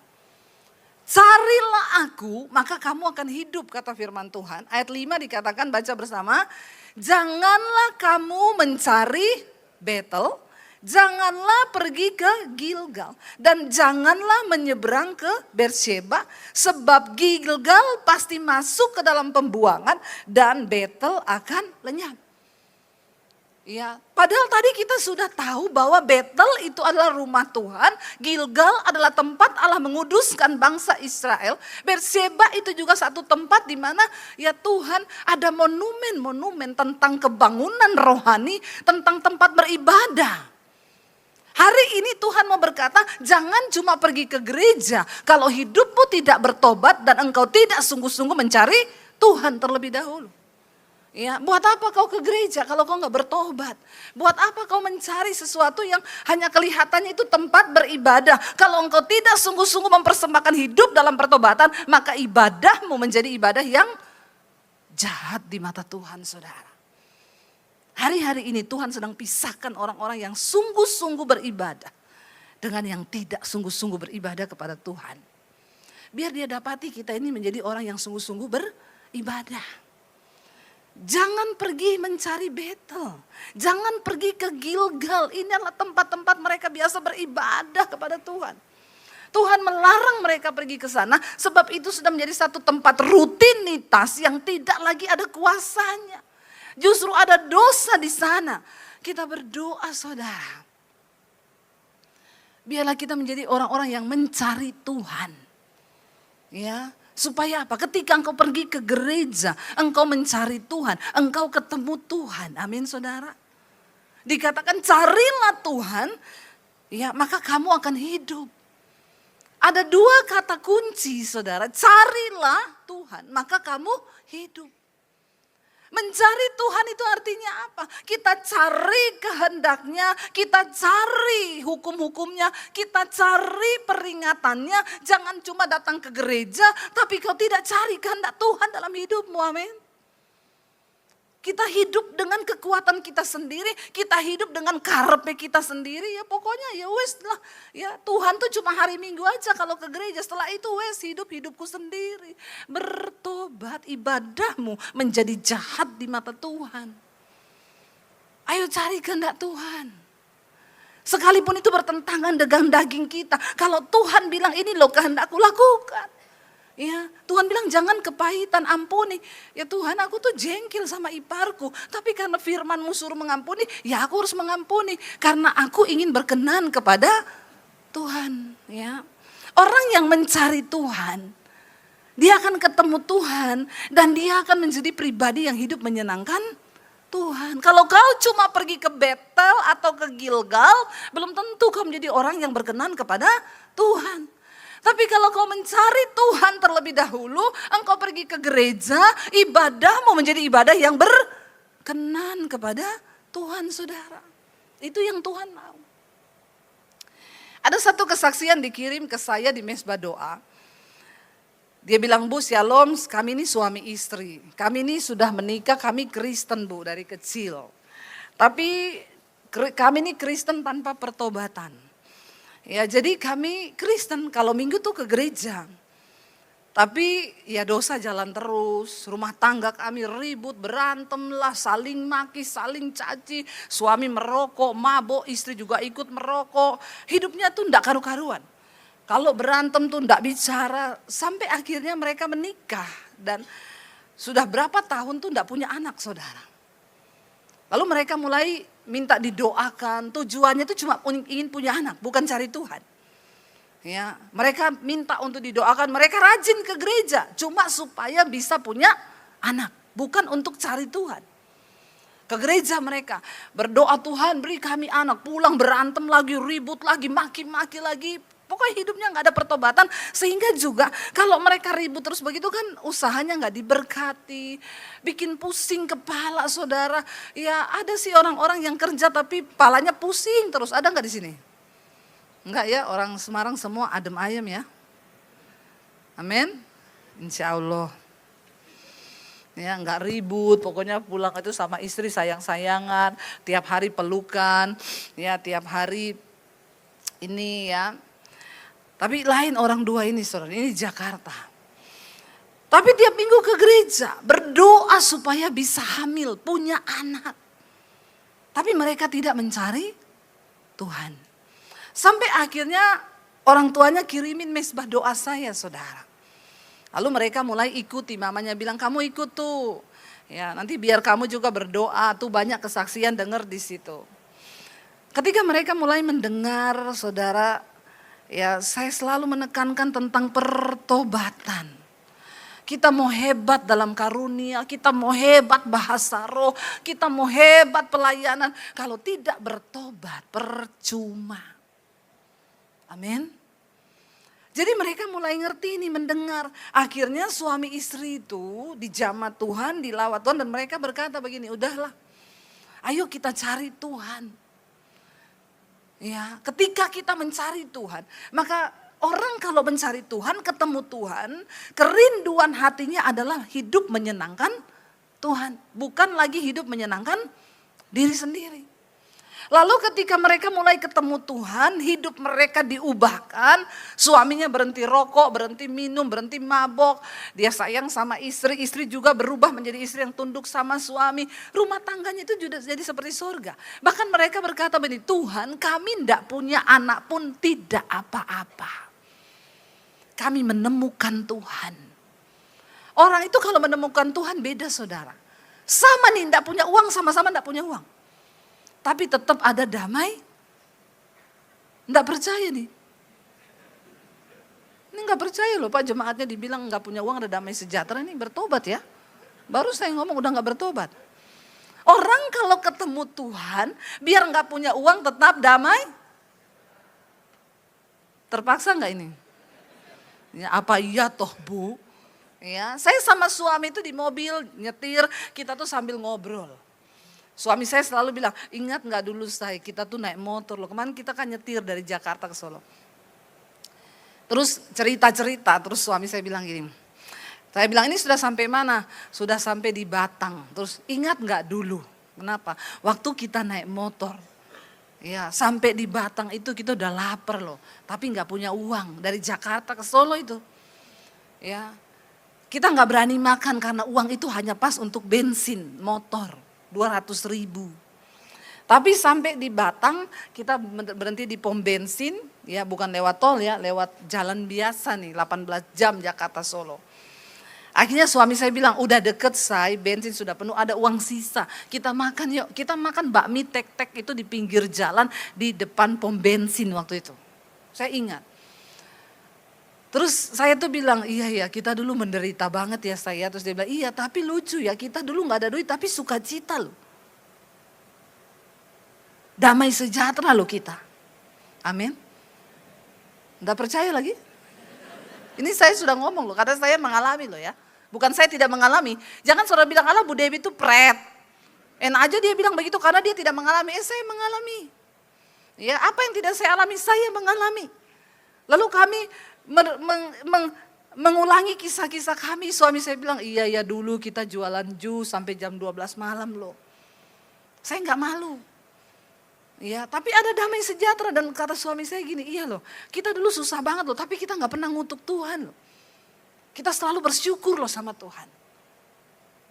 Carilah aku, maka kamu akan hidup, kata firman Tuhan. Ayat 5 dikatakan, baca bersama. Janganlah kamu mencari Betel, janganlah pergi ke Gilgal, dan janganlah menyeberang ke Beersheba, sebab Gilgal pasti masuk ke dalam pembuangan dan Betel akan lenyap. Ya, padahal tadi kita sudah tahu bahwa Betel itu adalah rumah Tuhan, Gilgal adalah tempat Allah menguduskan bangsa Israel, Berseba itu juga satu tempat di mana ya Tuhan ada monumen-monumen tentang kebangunan rohani, tentang tempat beribadah. Hari ini Tuhan mau berkata, jangan cuma pergi ke gereja kalau hidupmu tidak bertobat dan engkau tidak sungguh-sungguh mencari Tuhan terlebih dahulu. Ya, buat apa kau ke gereja kalau kau nggak bertobat? Buat apa kau mencari sesuatu yang hanya kelihatannya itu tempat beribadah? Kalau engkau tidak sungguh-sungguh mempersembahkan hidup dalam pertobatan, maka ibadahmu menjadi ibadah yang jahat di mata Tuhan, saudara. Hari-hari ini Tuhan sedang pisahkan orang-orang yang sungguh-sungguh beribadah dengan yang tidak sungguh-sungguh beribadah kepada Tuhan. Biar dia dapati kita ini menjadi orang yang sungguh-sungguh beribadah. Jangan pergi mencari Betel. Jangan pergi ke Gilgal. Ini adalah tempat-tempat mereka biasa beribadah kepada Tuhan. Tuhan melarang mereka pergi ke sana sebab itu sudah menjadi satu tempat rutinitas yang tidak lagi ada kuasanya. Justru ada dosa di sana. Kita berdoa, saudara. Biarlah kita menjadi orang-orang yang mencari Tuhan. Ya. Supaya apa? Ketika engkau pergi ke gereja, engkau mencari Tuhan, engkau ketemu Tuhan. Amin, saudara. Dikatakan carilah Tuhan, ya maka kamu akan hidup. Ada dua kata kunci, saudara. Carilah Tuhan, maka kamu hidup. Mencari Tuhan itu artinya apa? Kita cari kehendaknya, kita cari hukum-hukumnya, kita cari peringatannya. Jangan cuma datang ke gereja, tapi kau tidak cari kehendak Tuhan dalam hidupmu, amin. Kita hidup dengan kekuatan kita sendiri, kita hidup dengan karepnya kita sendiri, ya pokoknya ya wes lah. Ya Tuhan tuh cuma hari Minggu aja kalau ke gereja, setelah itu wes hidupku sendiri. Bertobat, ibadahmu menjadi jahat di mata Tuhan. Ayo cari kehendak Tuhan. Sekalipun itu bertentangan dengan daging kita, kalau Tuhan bilang ini loh kehendakku, lakukan. Ya, Tuhan bilang jangan kepahitan, ampuni. Ya Tuhan, aku tuh jengkel sama iparku, tapi karena firman-Mu suruh mengampuni, ya aku harus mengampuni karena aku ingin berkenan kepada Tuhan, ya. Orang yang mencari Tuhan, dia akan ketemu Tuhan dan dia akan menjadi pribadi yang hidup menyenangkan Tuhan. Kalau kau cuma pergi ke Betel atau ke Gilgal, belum tentu kau menjadi orang yang berkenan kepada Tuhan. Tapi kalau kau mencari Tuhan terlebih dahulu, engkau pergi ke gereja, ibadahmu menjadi ibadah yang berkenan kepada Tuhan, saudara. Itu yang Tuhan mau. Ada satu kesaksian dikirim ke saya di mesbah doa. Dia bilang, Bu, shalom, kami ini suami istri. Kami ini sudah menikah, kami Kristen, Bu, dari kecil. Tapi kami ini Kristen tanpa pertobatan. Ya jadi kami Kristen kalau Minggu tuh ke gereja. Tapi ya dosa jalan terus, rumah tangga kami ribut, berantem lah, saling maki, saling caci. Suami merokok, mabok, istri juga ikut merokok. Hidupnya tuh enggak karu-karuan. Kalau berantem tuh enggak bicara, sampai akhirnya mereka menikah. Dan sudah berapa tahun tuh enggak punya anak, saudara. Lalu mereka mulai minta didoakan, tujuannya itu cuma ingin punya anak, bukan cari Tuhan. Ya, mereka minta untuk didoakan, mereka rajin ke gereja, cuma supaya bisa punya anak, bukan untuk cari Tuhan. Ke gereja mereka, berdoa Tuhan beri kami anak, pulang berantem lagi, ribut lagi, maki-maki lagi. Pokoknya hidupnya gak ada pertobatan, sehingga juga kalau mereka ribut terus begitu kan usahanya gak diberkati, bikin pusing kepala, saudara. Ya ada sih orang-orang yang kerja tapi kepalanya pusing terus, ada gak di sini? Enggak ya, orang Semarang semua adem ayem ya. Amin, insya Allah. Ya nggak ribut, pokoknya pulang itu sama istri sayang-sayangan, tiap hari pelukan, ya tiap hari ini ya. Tapi lain orang dua ini, saudara, ini Jakarta. Tapi tiap minggu ke gereja, berdoa supaya bisa hamil, punya anak. Tapi mereka tidak mencari Tuhan. Sampai akhirnya orang tuanya kirimin mesbah doa saya, saudara. Lalu mereka mulai ikuti, mamanya bilang kamu ikut tuh. Ya, nanti biar kamu juga berdoa, tuh banyak kesaksian dengar di situ. Ketika mereka mulai mendengar, saudara, ya saya selalu menekankan tentang pertobatan. Kita mau hebat dalam karunia, kita mau hebat bahasa roh, kita mau hebat pelayanan. Kalau tidak bertobat, percuma. Amin. Jadi mereka mulai ngerti ini, mendengar. Akhirnya suami istri itu dijamah Tuhan, dilawat Tuhan. Dan mereka berkata begini, udahlah ayo kita cari Tuhan. Ya, ketika kita mencari Tuhan, maka orang kalau mencari Tuhan, ketemu Tuhan, kerinduan hatinya adalah hidup menyenangkan Tuhan. Bukan lagi hidup menyenangkan diri sendiri. Lalu ketika mereka mulai ketemu Tuhan, hidup mereka diubahkan. Suaminya berhenti rokok, berhenti minum, berhenti mabok. Dia sayang sama istri, istri juga berubah menjadi istri yang tunduk sama suami. Rumah tangganya itu juga jadi seperti surga. Bahkan mereka berkata begini, Tuhan kami tidak punya anak pun tidak apa-apa. Kami menemukan Tuhan. Orang itu kalau menemukan Tuhan beda saudara. Sama nih tidak punya uang, sama-sama tidak punya uang. Tapi tetap ada damai. Enggak percaya nih. Ini enggak percaya loh Pak, jemaatnya dibilang enggak punya uang ada damai sejahtera, ini bertobat ya. Baru saya ngomong udah enggak bertobat. Orang kalau ketemu Tuhan, biar enggak punya uang tetap damai. Terpaksa enggak ini? Ya, apa iya toh Bu? Ya, saya sama suami itu di mobil nyetir, kita tuh sambil ngobrol. Suami saya selalu bilang, ingat gak dulu saya, kita tuh naik motor loh. Kemarin kita kan nyetir dari Jakarta ke Solo. Terus cerita-cerita, terus suami saya bilang gini. Saya bilang ini sudah sampai mana? Sudah sampai di Batang. Terus ingat gak dulu? Kenapa? Waktu kita naik motor. Ya sampai di Batang itu kita udah lapar loh. Tapi gak punya uang dari Jakarta ke Solo itu. Ya, kita gak berani makan karena uang itu hanya pas untuk bensin motor. 200.000. Tapi sampai di Batang kita berhenti di pom bensin, ya bukan lewat tol ya, lewat jalan biasa nih 18 jam Jakarta Solo. Akhirnya suami saya bilang udah deket say, bensin sudah penuh, ada uang sisa. Kita makan yuk, kita makan bakmi tek-tek itu di pinggir jalan di depan pom bensin waktu itu. Saya ingat. Terus saya tuh bilang, iya ya kita dulu menderita banget ya saya. Terus dia bilang, iya tapi lucu ya kita dulu gak ada duit tapi sukacita loh. Damai sejahtera loh kita. Amin. Gak percaya lagi? Ini saya sudah ngomong loh, karena saya mengalami loh ya. Bukan saya tidak mengalami. Jangan saudara bilang, Allah Bu Dewi itu pret. Enak aja dia bilang begitu karena dia tidak mengalami. Saya mengalami. Ya apa yang tidak saya alami, saya mengalami. Lalu kami mengulangi kisah-kisah kami. Suami saya bilang, iya ya dulu kita jualan jus sampai jam 12 malam loh. Saya nggak malu. Ya, tapi ada damai sejahtera dan kata suami saya gini, iya loh, kita dulu susah banget loh, tapi kita nggak pernah ngutuk Tuhan loh. Kita selalu bersyukur loh sama Tuhan.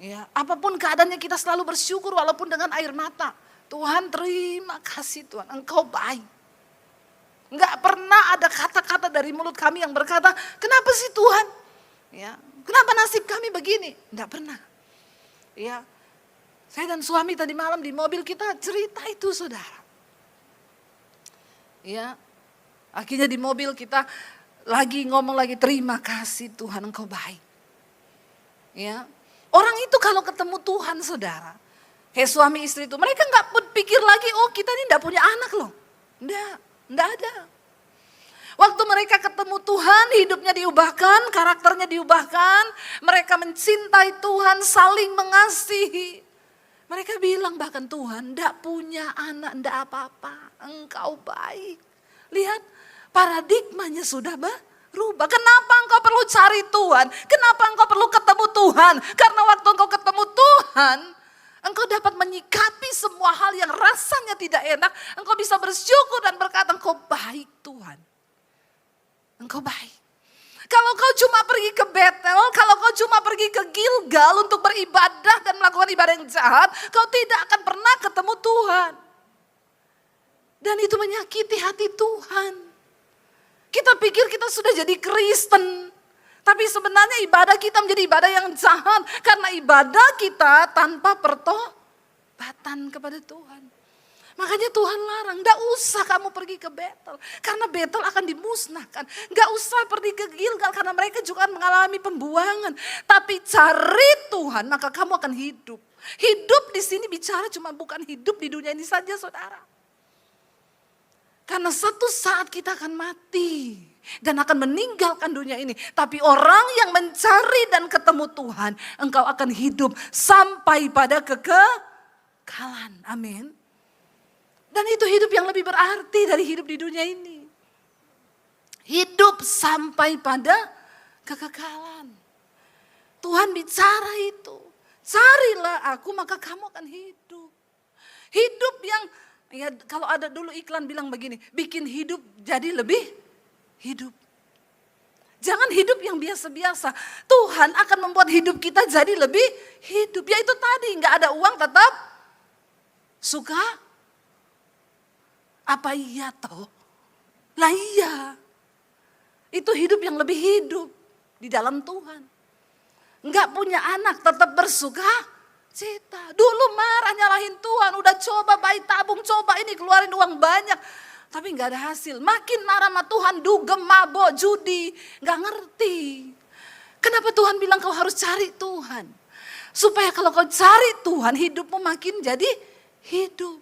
Ya, apapun keadaannya kita selalu bersyukur walaupun dengan air mata. Tuhan terima kasih Tuhan, Engkau baik. Enggak pernah ada kata-kata dari mulut kami yang berkata, kenapa sih Tuhan? Ya, kenapa nasib kami begini? Enggak pernah. Ya, saya dan suami tadi malam di mobil kita cerita itu saudara. Ya, akhirnya di mobil kita lagi ngomong lagi, terima kasih Tuhan Engkau baik. Ya, orang itu kalau ketemu Tuhan saudara, kayak suami istri itu, mereka nggak berpikir lagi, oh kita ini nggak punya anak loh. Nggak ada. Waktu mereka ketemu Tuhan, hidupnya diubahkan, karakternya diubahkan, mereka mencintai Tuhan, saling mengasihi. Mereka bilang bahkan Tuhan, ndak punya anak, ndak apa-apa, Engkau baik. Lihat, paradigmanya sudah berubah. Kenapa engkau perlu cari Tuhan? Kenapa engkau perlu ketemu Tuhan? Karena waktu engkau ketemu Tuhan, engkau dapat menyikapi semua hal yang rasanya tidak enak. Engkau bisa bersyukur dan berkata, Engkau baik Tuhan. Engkau baik. Kalau kau cuma pergi ke Betel, kalau kau cuma pergi ke Gilgal untuk beribadah dan melakukan ibadah yang jahat, kau tidak akan pernah ketemu Tuhan. Dan itu menyakiti hati Tuhan. Kita pikir kita sudah jadi Kristen, Tapi sebenarnya ibadah kita menjadi ibadah yang jahat. Karena ibadah kita tanpa pertobatan kepada Tuhan. Makanya Tuhan larang, gak usah kamu pergi ke Betel. Karena Betel akan dimusnahkan. Gak usah pergi ke Gilgal karena mereka juga akan mengalami pembuangan. Tapi cari Tuhan maka kamu akan hidup. Hidup di sini bicara cuma bukan hidup di dunia ini saja saudara. Karena satu saat kita akan mati. Dan akan meninggalkan dunia ini. Tapi orang yang mencari dan ketemu Tuhan, engkau akan hidup sampai pada kekekalan. Amin. Dan itu hidup yang lebih berarti dari hidup di dunia ini. Hidup sampai pada kekekalan. Tuhan bicara itu. Carilah aku maka kamu akan hidup. Hidup yang, ya kalau ada dulu iklan bilang begini, bikin hidup jadi lebih hidup. Jangan hidup yang biasa-biasa. Tuhan akan membuat hidup kita jadi lebih hidup. Ya itu tadi, gak ada uang tetap suka. Apa iya toh? Lah iya. Itu hidup yang lebih hidup di dalam Tuhan. Enggak punya anak tetap bersuka cita. Dulu marah nyalahin Tuhan, udah coba bayi tabung, coba ini keluarin uang banyak. Tapi enggak ada hasil. Makin marah sama Tuhan, dugem, mabok, judi. Enggak ngerti. Kenapa Tuhan bilang kau harus cari Tuhan? Supaya kalau kau cari Tuhan, hidupmu makin jadi hidup.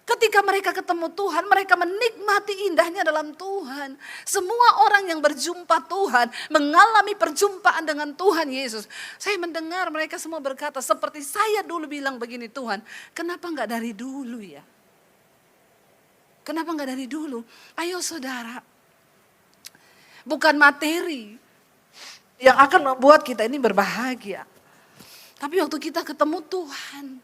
Ketika mereka ketemu Tuhan, mereka menikmati indahnya dalam Tuhan. Semua orang yang berjumpa Tuhan, mengalami perjumpaan dengan Tuhan Yesus. Saya mendengar mereka semua berkata, seperti saya dulu bilang begini, Tuhan, kenapa enggak dari dulu ya? Kenapa enggak dari dulu? Ayo saudara, bukan materi yang akan membuat kita ini berbahagia. Tapi waktu kita ketemu Tuhan,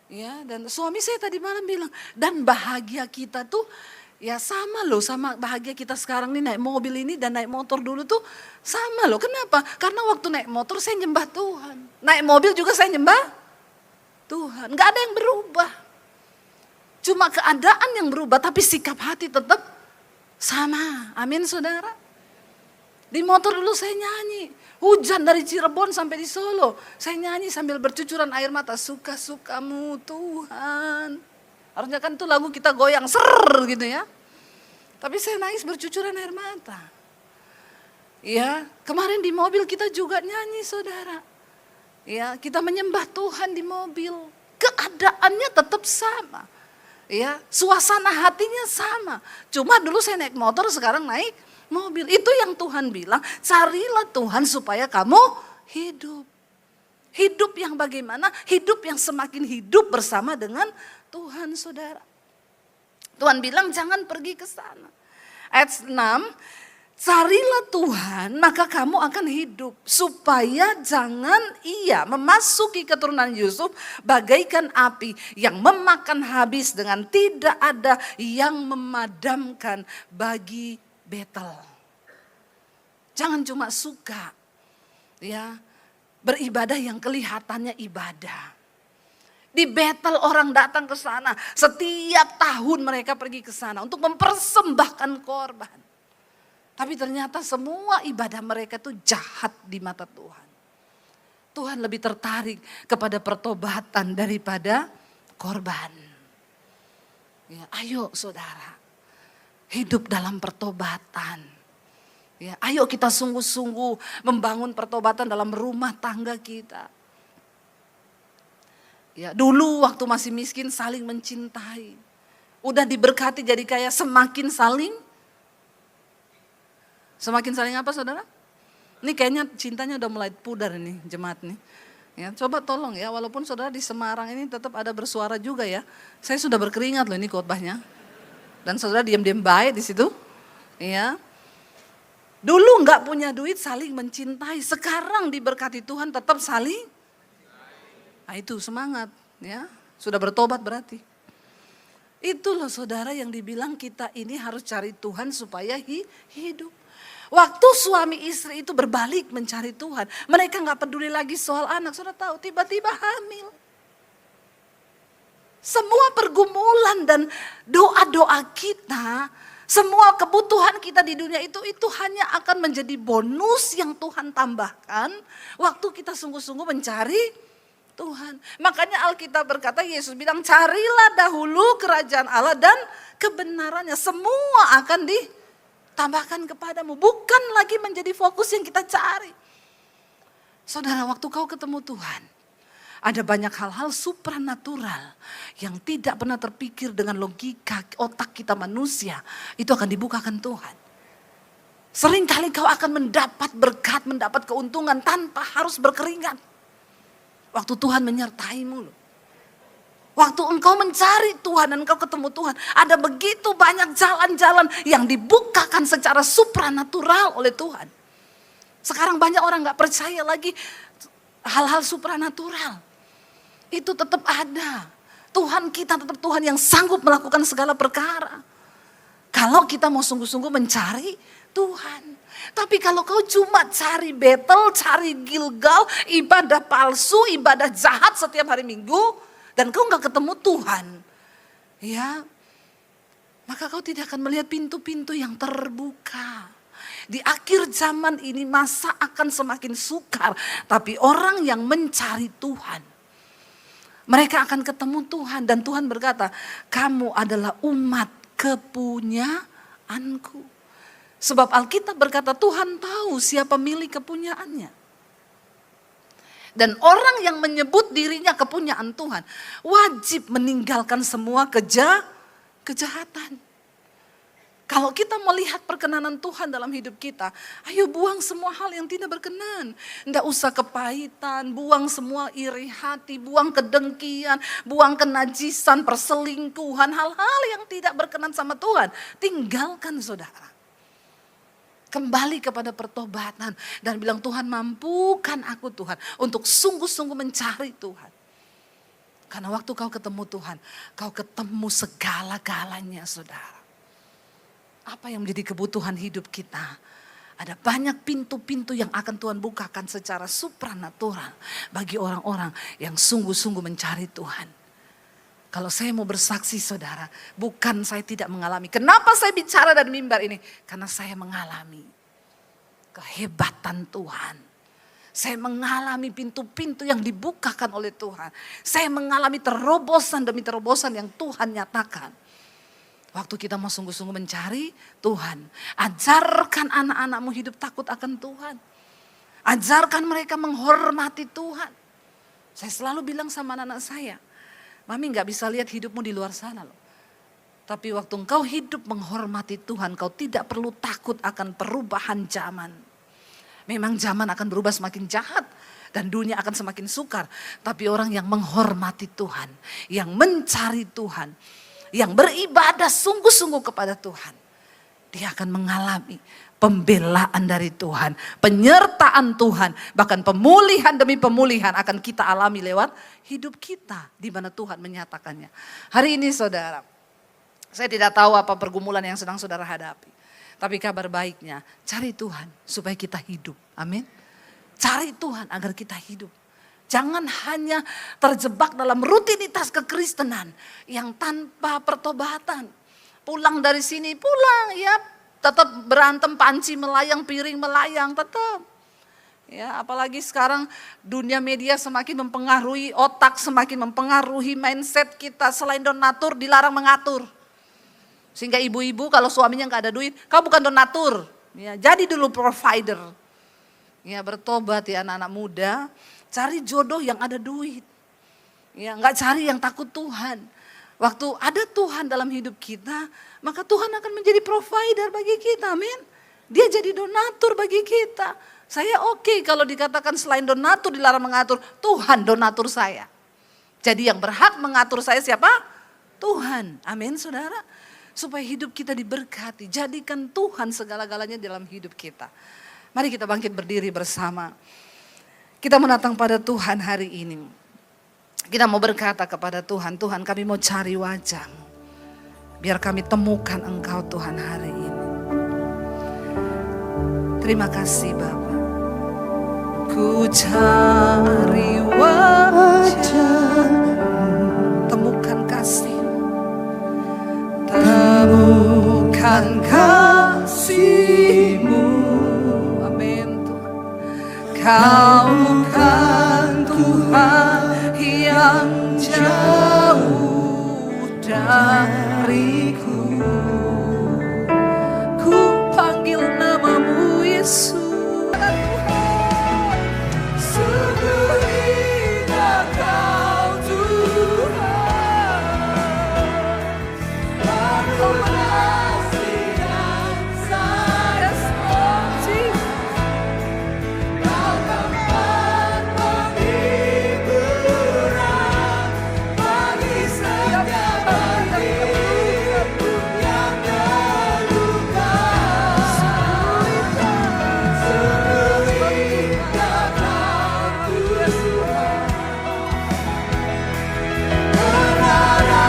ya, dan suami saya tadi malam bilang, dan bahagia kita tuh ya sama loh sama bahagia kita sekarang nih naik mobil ini dan naik motor dulu tuh sama loh. Kenapa? Karena waktu naik motor saya nyembah Tuhan. Naik mobil juga saya nyembah Tuhan. Gak ada yang berubah. Cuma keadaan yang berubah tapi sikap hati tetap sama. Amin saudara. Di motor dulu saya nyanyi. Hujan dari Cirebon sampai di Solo. Saya nyanyi sambil bercucuran air mata. Suka-sukamu Tuhan. Harusnya kan tuh lagu kita goyang ser gitu ya. Tapi saya nangis bercucuran air mata. Ya, kemarin di mobil kita juga nyanyi saudara. Ya, kita menyembah Tuhan di mobil. Keadaannya tetap sama. Ya, suasana hatinya sama. Cuma dulu saya naik motor, sekarang naik mobil. Itu yang Tuhan bilang, carilah Tuhan supaya kamu hidup. Hidup yang bagaimana? Hidup yang semakin hidup bersama dengan Tuhan saudara. Tuhan bilang jangan pergi ke sana. Ayat 6, carilah Tuhan maka kamu akan hidup. Supaya jangan ia memasuki keturunan Yusuf bagaikan api yang memakan habis dengan tidak ada yang memadamkan bagi Betel. Jangan cuma suka ya beribadah yang kelihatannya ibadah. Di Betel orang datang ke sana, setiap tahun mereka pergi ke sana untuk mempersembahkan korban. Tapi ternyata semua ibadah mereka itu jahat di mata Tuhan. Tuhan lebih tertarik kepada pertobatan daripada korban. Ya, ayo saudara. Hidup dalam pertobatan. Ya, ayo kita sungguh-sungguh membangun pertobatan dalam rumah tangga kita. Ya, dulu waktu masih miskin saling mencintai. Udah diberkati jadi kaya semakin saling apa saudara? Ini kayaknya cintanya udah mulai pudar ini jemaat nih. Ya, coba tolong ya, walaupun saudara di Semarang ini tetap ada bersuara juga ya. Saya sudah berkeringat loh ini khotbahnya. Dan saudara diam-diam baik di situ. Ya. Dulu enggak punya duit saling mencintai, sekarang diberkati Tuhan tetap saling. Nah, itu semangat ya. Sudah bertobat berarti. Itu loh saudara yang dibilang kita ini harus cari Tuhan supaya hidup. Waktu suami istri itu berbalik mencari Tuhan, mereka enggak peduli lagi soal anak. Saudara tahu tiba-tiba hamil. Semua pergumulan dan doa-doa kita Semua kebutuhan kita di dunia itu hanya akan menjadi bonus yang Tuhan tambahkan waktu kita sungguh-sungguh mencari Tuhan. Makanya Alkitab berkata, Yesus bilang, carilah dahulu kerajaan Allah dan kebenarannya. Semua akan ditambahkan kepadamu. Bukan lagi menjadi fokus yang kita cari. Saudara, waktu kau ketemu Tuhan, ada banyak hal-hal supranatural yang tidak pernah terpikir dengan logika otak kita manusia. Itu akan dibukakan Tuhan. Seringkali kau akan mendapat berkat, mendapat keuntungan tanpa harus berkeringat. Waktu Tuhan menyertaimu loh. Waktu engkau mencari Tuhan dan engkau ketemu Tuhan. Ada begitu banyak jalan-jalan yang dibukakan secara supranatural oleh Tuhan. Sekarang banyak orang gak percaya lagi hal-hal supranatural. Itu tetap ada. Tuhan kita tetap Tuhan yang sanggup melakukan segala perkara. Kalau kita mau sungguh-sungguh mencari Tuhan. Tapi kalau kau cuma cari Betel, cari Gilgal, ibadah palsu, ibadah jahat setiap hari Minggu, dan kau gak ketemu Tuhan, ya, maka kau tidak akan melihat pintu-pintu yang terbuka. Di akhir zaman ini masa akan semakin sukar, tapi orang yang mencari Tuhan, mereka akan ketemu Tuhan, dan Tuhan berkata, kamu adalah umat kepunyaanku. Sebab Alkitab berkata Tuhan tahu siapa milik kepunyaannya. Dan orang yang menyebut dirinya kepunyaan Tuhan wajib meninggalkan semua kejahatan. Kalau kita melihat perkenanan Tuhan dalam hidup kita, ayo buang semua hal yang tidak berkenan. Tidak usah kepahitan, buang semua iri hati, buang kedengkian, buang kenajisan, perselingkuhan, hal-hal yang tidak berkenan sama Tuhan. Tinggalkan saudara. Kembali kepada pertobatan dan bilang, Tuhan mampukan aku Tuhan untuk sungguh-sungguh mencari Tuhan. Karena waktu kau ketemu Tuhan, kau ketemu segala-galanya saudara. Apa yang menjadi kebutuhan hidup kita? Ada banyak pintu-pintu yang akan Tuhan bukakan secara supranatural bagi orang-orang yang sungguh-sungguh mencari Tuhan. Kalau saya mau bersaksi saudara, bukan saya tidak mengalami. Kenapa saya bicara dari mimbar ini? Karena saya mengalami kehebatan Tuhan. Saya mengalami pintu-pintu yang dibukakan oleh Tuhan. Saya mengalami terobosan demi terobosan yang Tuhan nyatakan. Waktu kita mau sungguh-sungguh mencari Tuhan. Ajarkan anak-anakmu hidup takut akan Tuhan. Ajarkan mereka menghormati Tuhan. Saya selalu bilang sama anak-anak saya, Mami gak bisa lihat hidupmu di luar sana loh. Tapi waktu engkau hidup menghormati Tuhan, kau tidak perlu takut akan perubahan zaman. Memang zaman akan berubah semakin jahat dan dunia akan semakin sukar. Tapi orang yang menghormati Tuhan, yang mencari Tuhan, yang beribadah sungguh-sungguh kepada Tuhan, dia akan mengalami pembelaan dari Tuhan, penyertaan Tuhan, bahkan pemulihan demi pemulihan akan kita alami lewat hidup kita di mana Tuhan menyatakannya. Hari ini saudara, saya tidak tahu apa pergumulan yang sedang saudara hadapi, tapi kabar baiknya cari Tuhan supaya kita hidup. Amin. Cari Tuhan agar kita hidup. Jangan hanya terjebak dalam rutinitas kekristenan yang tanpa pertobatan. Pulang dari sini, pulang ya tetap berantem, panci melayang, piring melayang, tetap. Ya, apalagi sekarang dunia media semakin mempengaruhi otak, semakin mempengaruhi mindset kita. Selain donatur dilarang mengatur. Sehingga ibu-ibu kalau suaminya nggak ada duit, kau bukan donatur. Ya, jadi dulu provider. Ya, bertobat ya anak-anak muda. Cari jodoh yang ada duit. Ya, enggak cari yang takut Tuhan. Waktu ada Tuhan dalam hidup kita, maka Tuhan akan menjadi provider bagi kita. Amin. Dia jadi donatur bagi kita. Saya oke kalau dikatakan selain donatur dilarang mengatur, Tuhan donatur saya. Jadi yang berhak mengatur saya siapa? Tuhan. Amin saudara. Supaya hidup kita diberkati. Jadikan Tuhan segala-galanya dalam hidup kita. Mari kita bangkit berdiri bersama. Kita menatang pada Tuhan hari ini. Kita mau berkata kepada Tuhan, Tuhan kami mau cari wajah-Mu. Biar kami temukan Engkau Tuhan hari ini. Terima kasih Bapa. Ku cari wajah-Mu. Temukan kasih. Temukan Kau bukan Tuhan yang jauh dariku. Ku panggil namamu Yesus. Sungguh indah Kau Tuhan, Engkau kasih dan sayang seperti Kau tempat penghiburan bagi setiap hatiku yang terluka. Sungguh indah Kau Tuhan, menara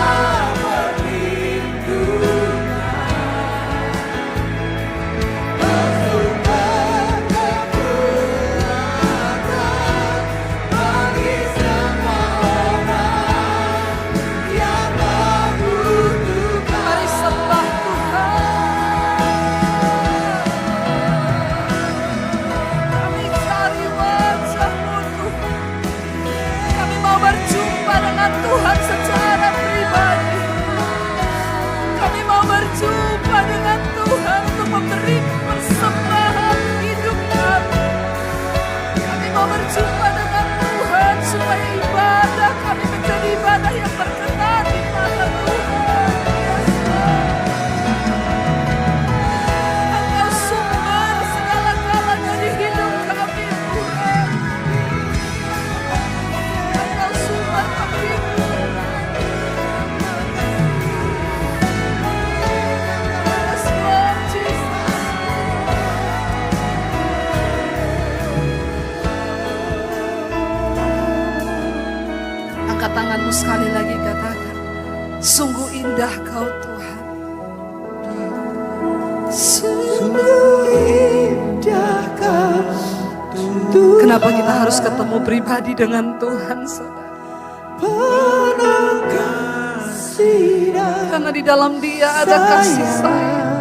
Mari sembah Tuhan. Kami cari wajah-Mu Tuhan. Kami mau berjumpa dengan Tuhan secara pribadi. Kami mau berjumpa dengan Tuhan untuk memberi persembahan hidup kami. Kami mau berjumpa dengan Tuhan supaya ibadah kami menjadi ibadah yang berkenan di mata Tuhan. Engkau sumber segala-galanya di hidup kami, Tuhan. Engkau sumber penghiburan. Yes, Lord Jesus. Angkat tanganmu sekali lagi, katakan, sungguh indah Kau Tuhan. Sungguh indah Kau Tuhan. Kenapa kita harus ketemu pribadi dengan Tuhan, saudara? Karena di dalam Dia ada kasih sayang.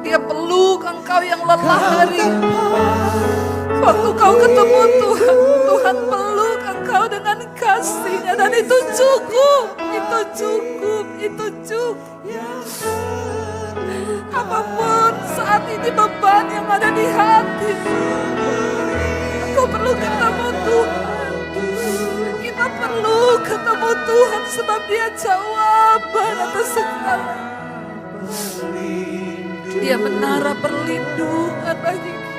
Dia peluk engkau yang lelah hari ini. Waktu kau ketemu Tuhan, Tuhan peluk engkau dengan kasih-Nya, dan itu cukup, itu cukup, itu cukup. Apapun saat ini beban yang ada di hati, engkau perlu ketemu Tuhan. Kita perlu ketemu Tuhan sebab Dia jawaban atas segala. Dia menara perlindungan bagi kita.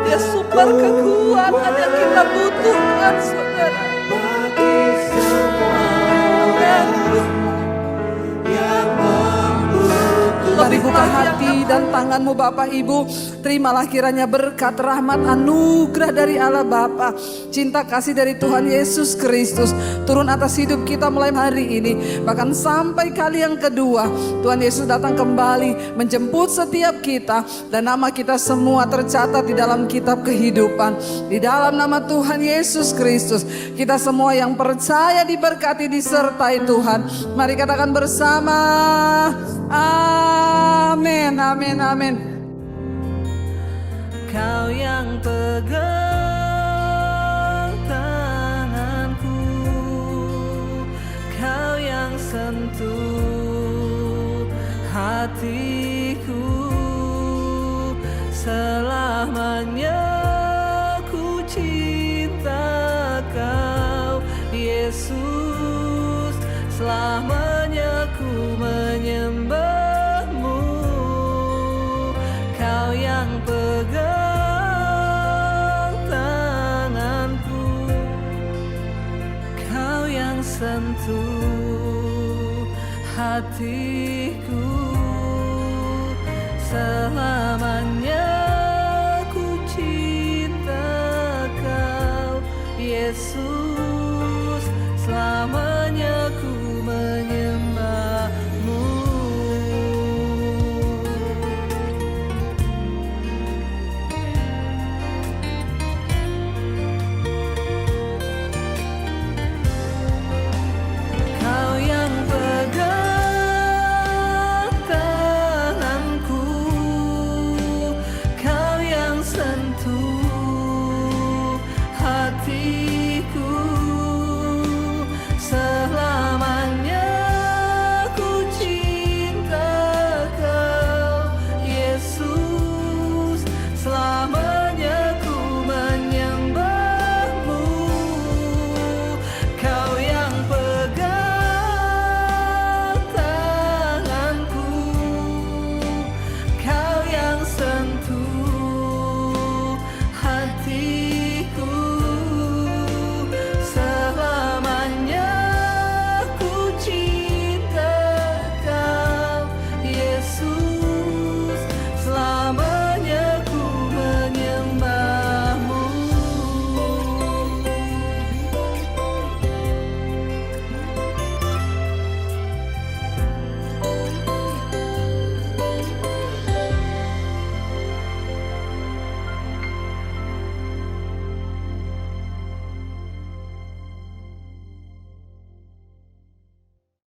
Dia sumber kekuatan yang kita butuhkan, saudara. Mari buka hati dan tanganmu Bapak Ibu. Terimalah kiranya berkat, rahmat, anugerah dari Allah Bapa, cinta kasih dari Tuhan Yesus Kristus turun atas hidup kita mulai hari ini. Bahkan sampai kali yang kedua Tuhan Yesus datang kembali menjemput setiap kita, dan nama kita semua tercatat di dalam kitab kehidupan. Di dalam nama Tuhan Yesus Kristus, kita semua yang percaya diberkati, disertai Tuhan. Mari katakan bersama, amin, amin, amin. Kau yang pegang tanganku, Kau yang sentuh hatiku, selamanya ku cinta Kau Yesus, selamanya ku menyembah-Mu. Kau yang pegang tanganku, Kau yang sentuh hatiku, selamanya ku cinta Kau Yesus, selamanya ku menyembah-Mu. Kau yang pegang tanganku, kasih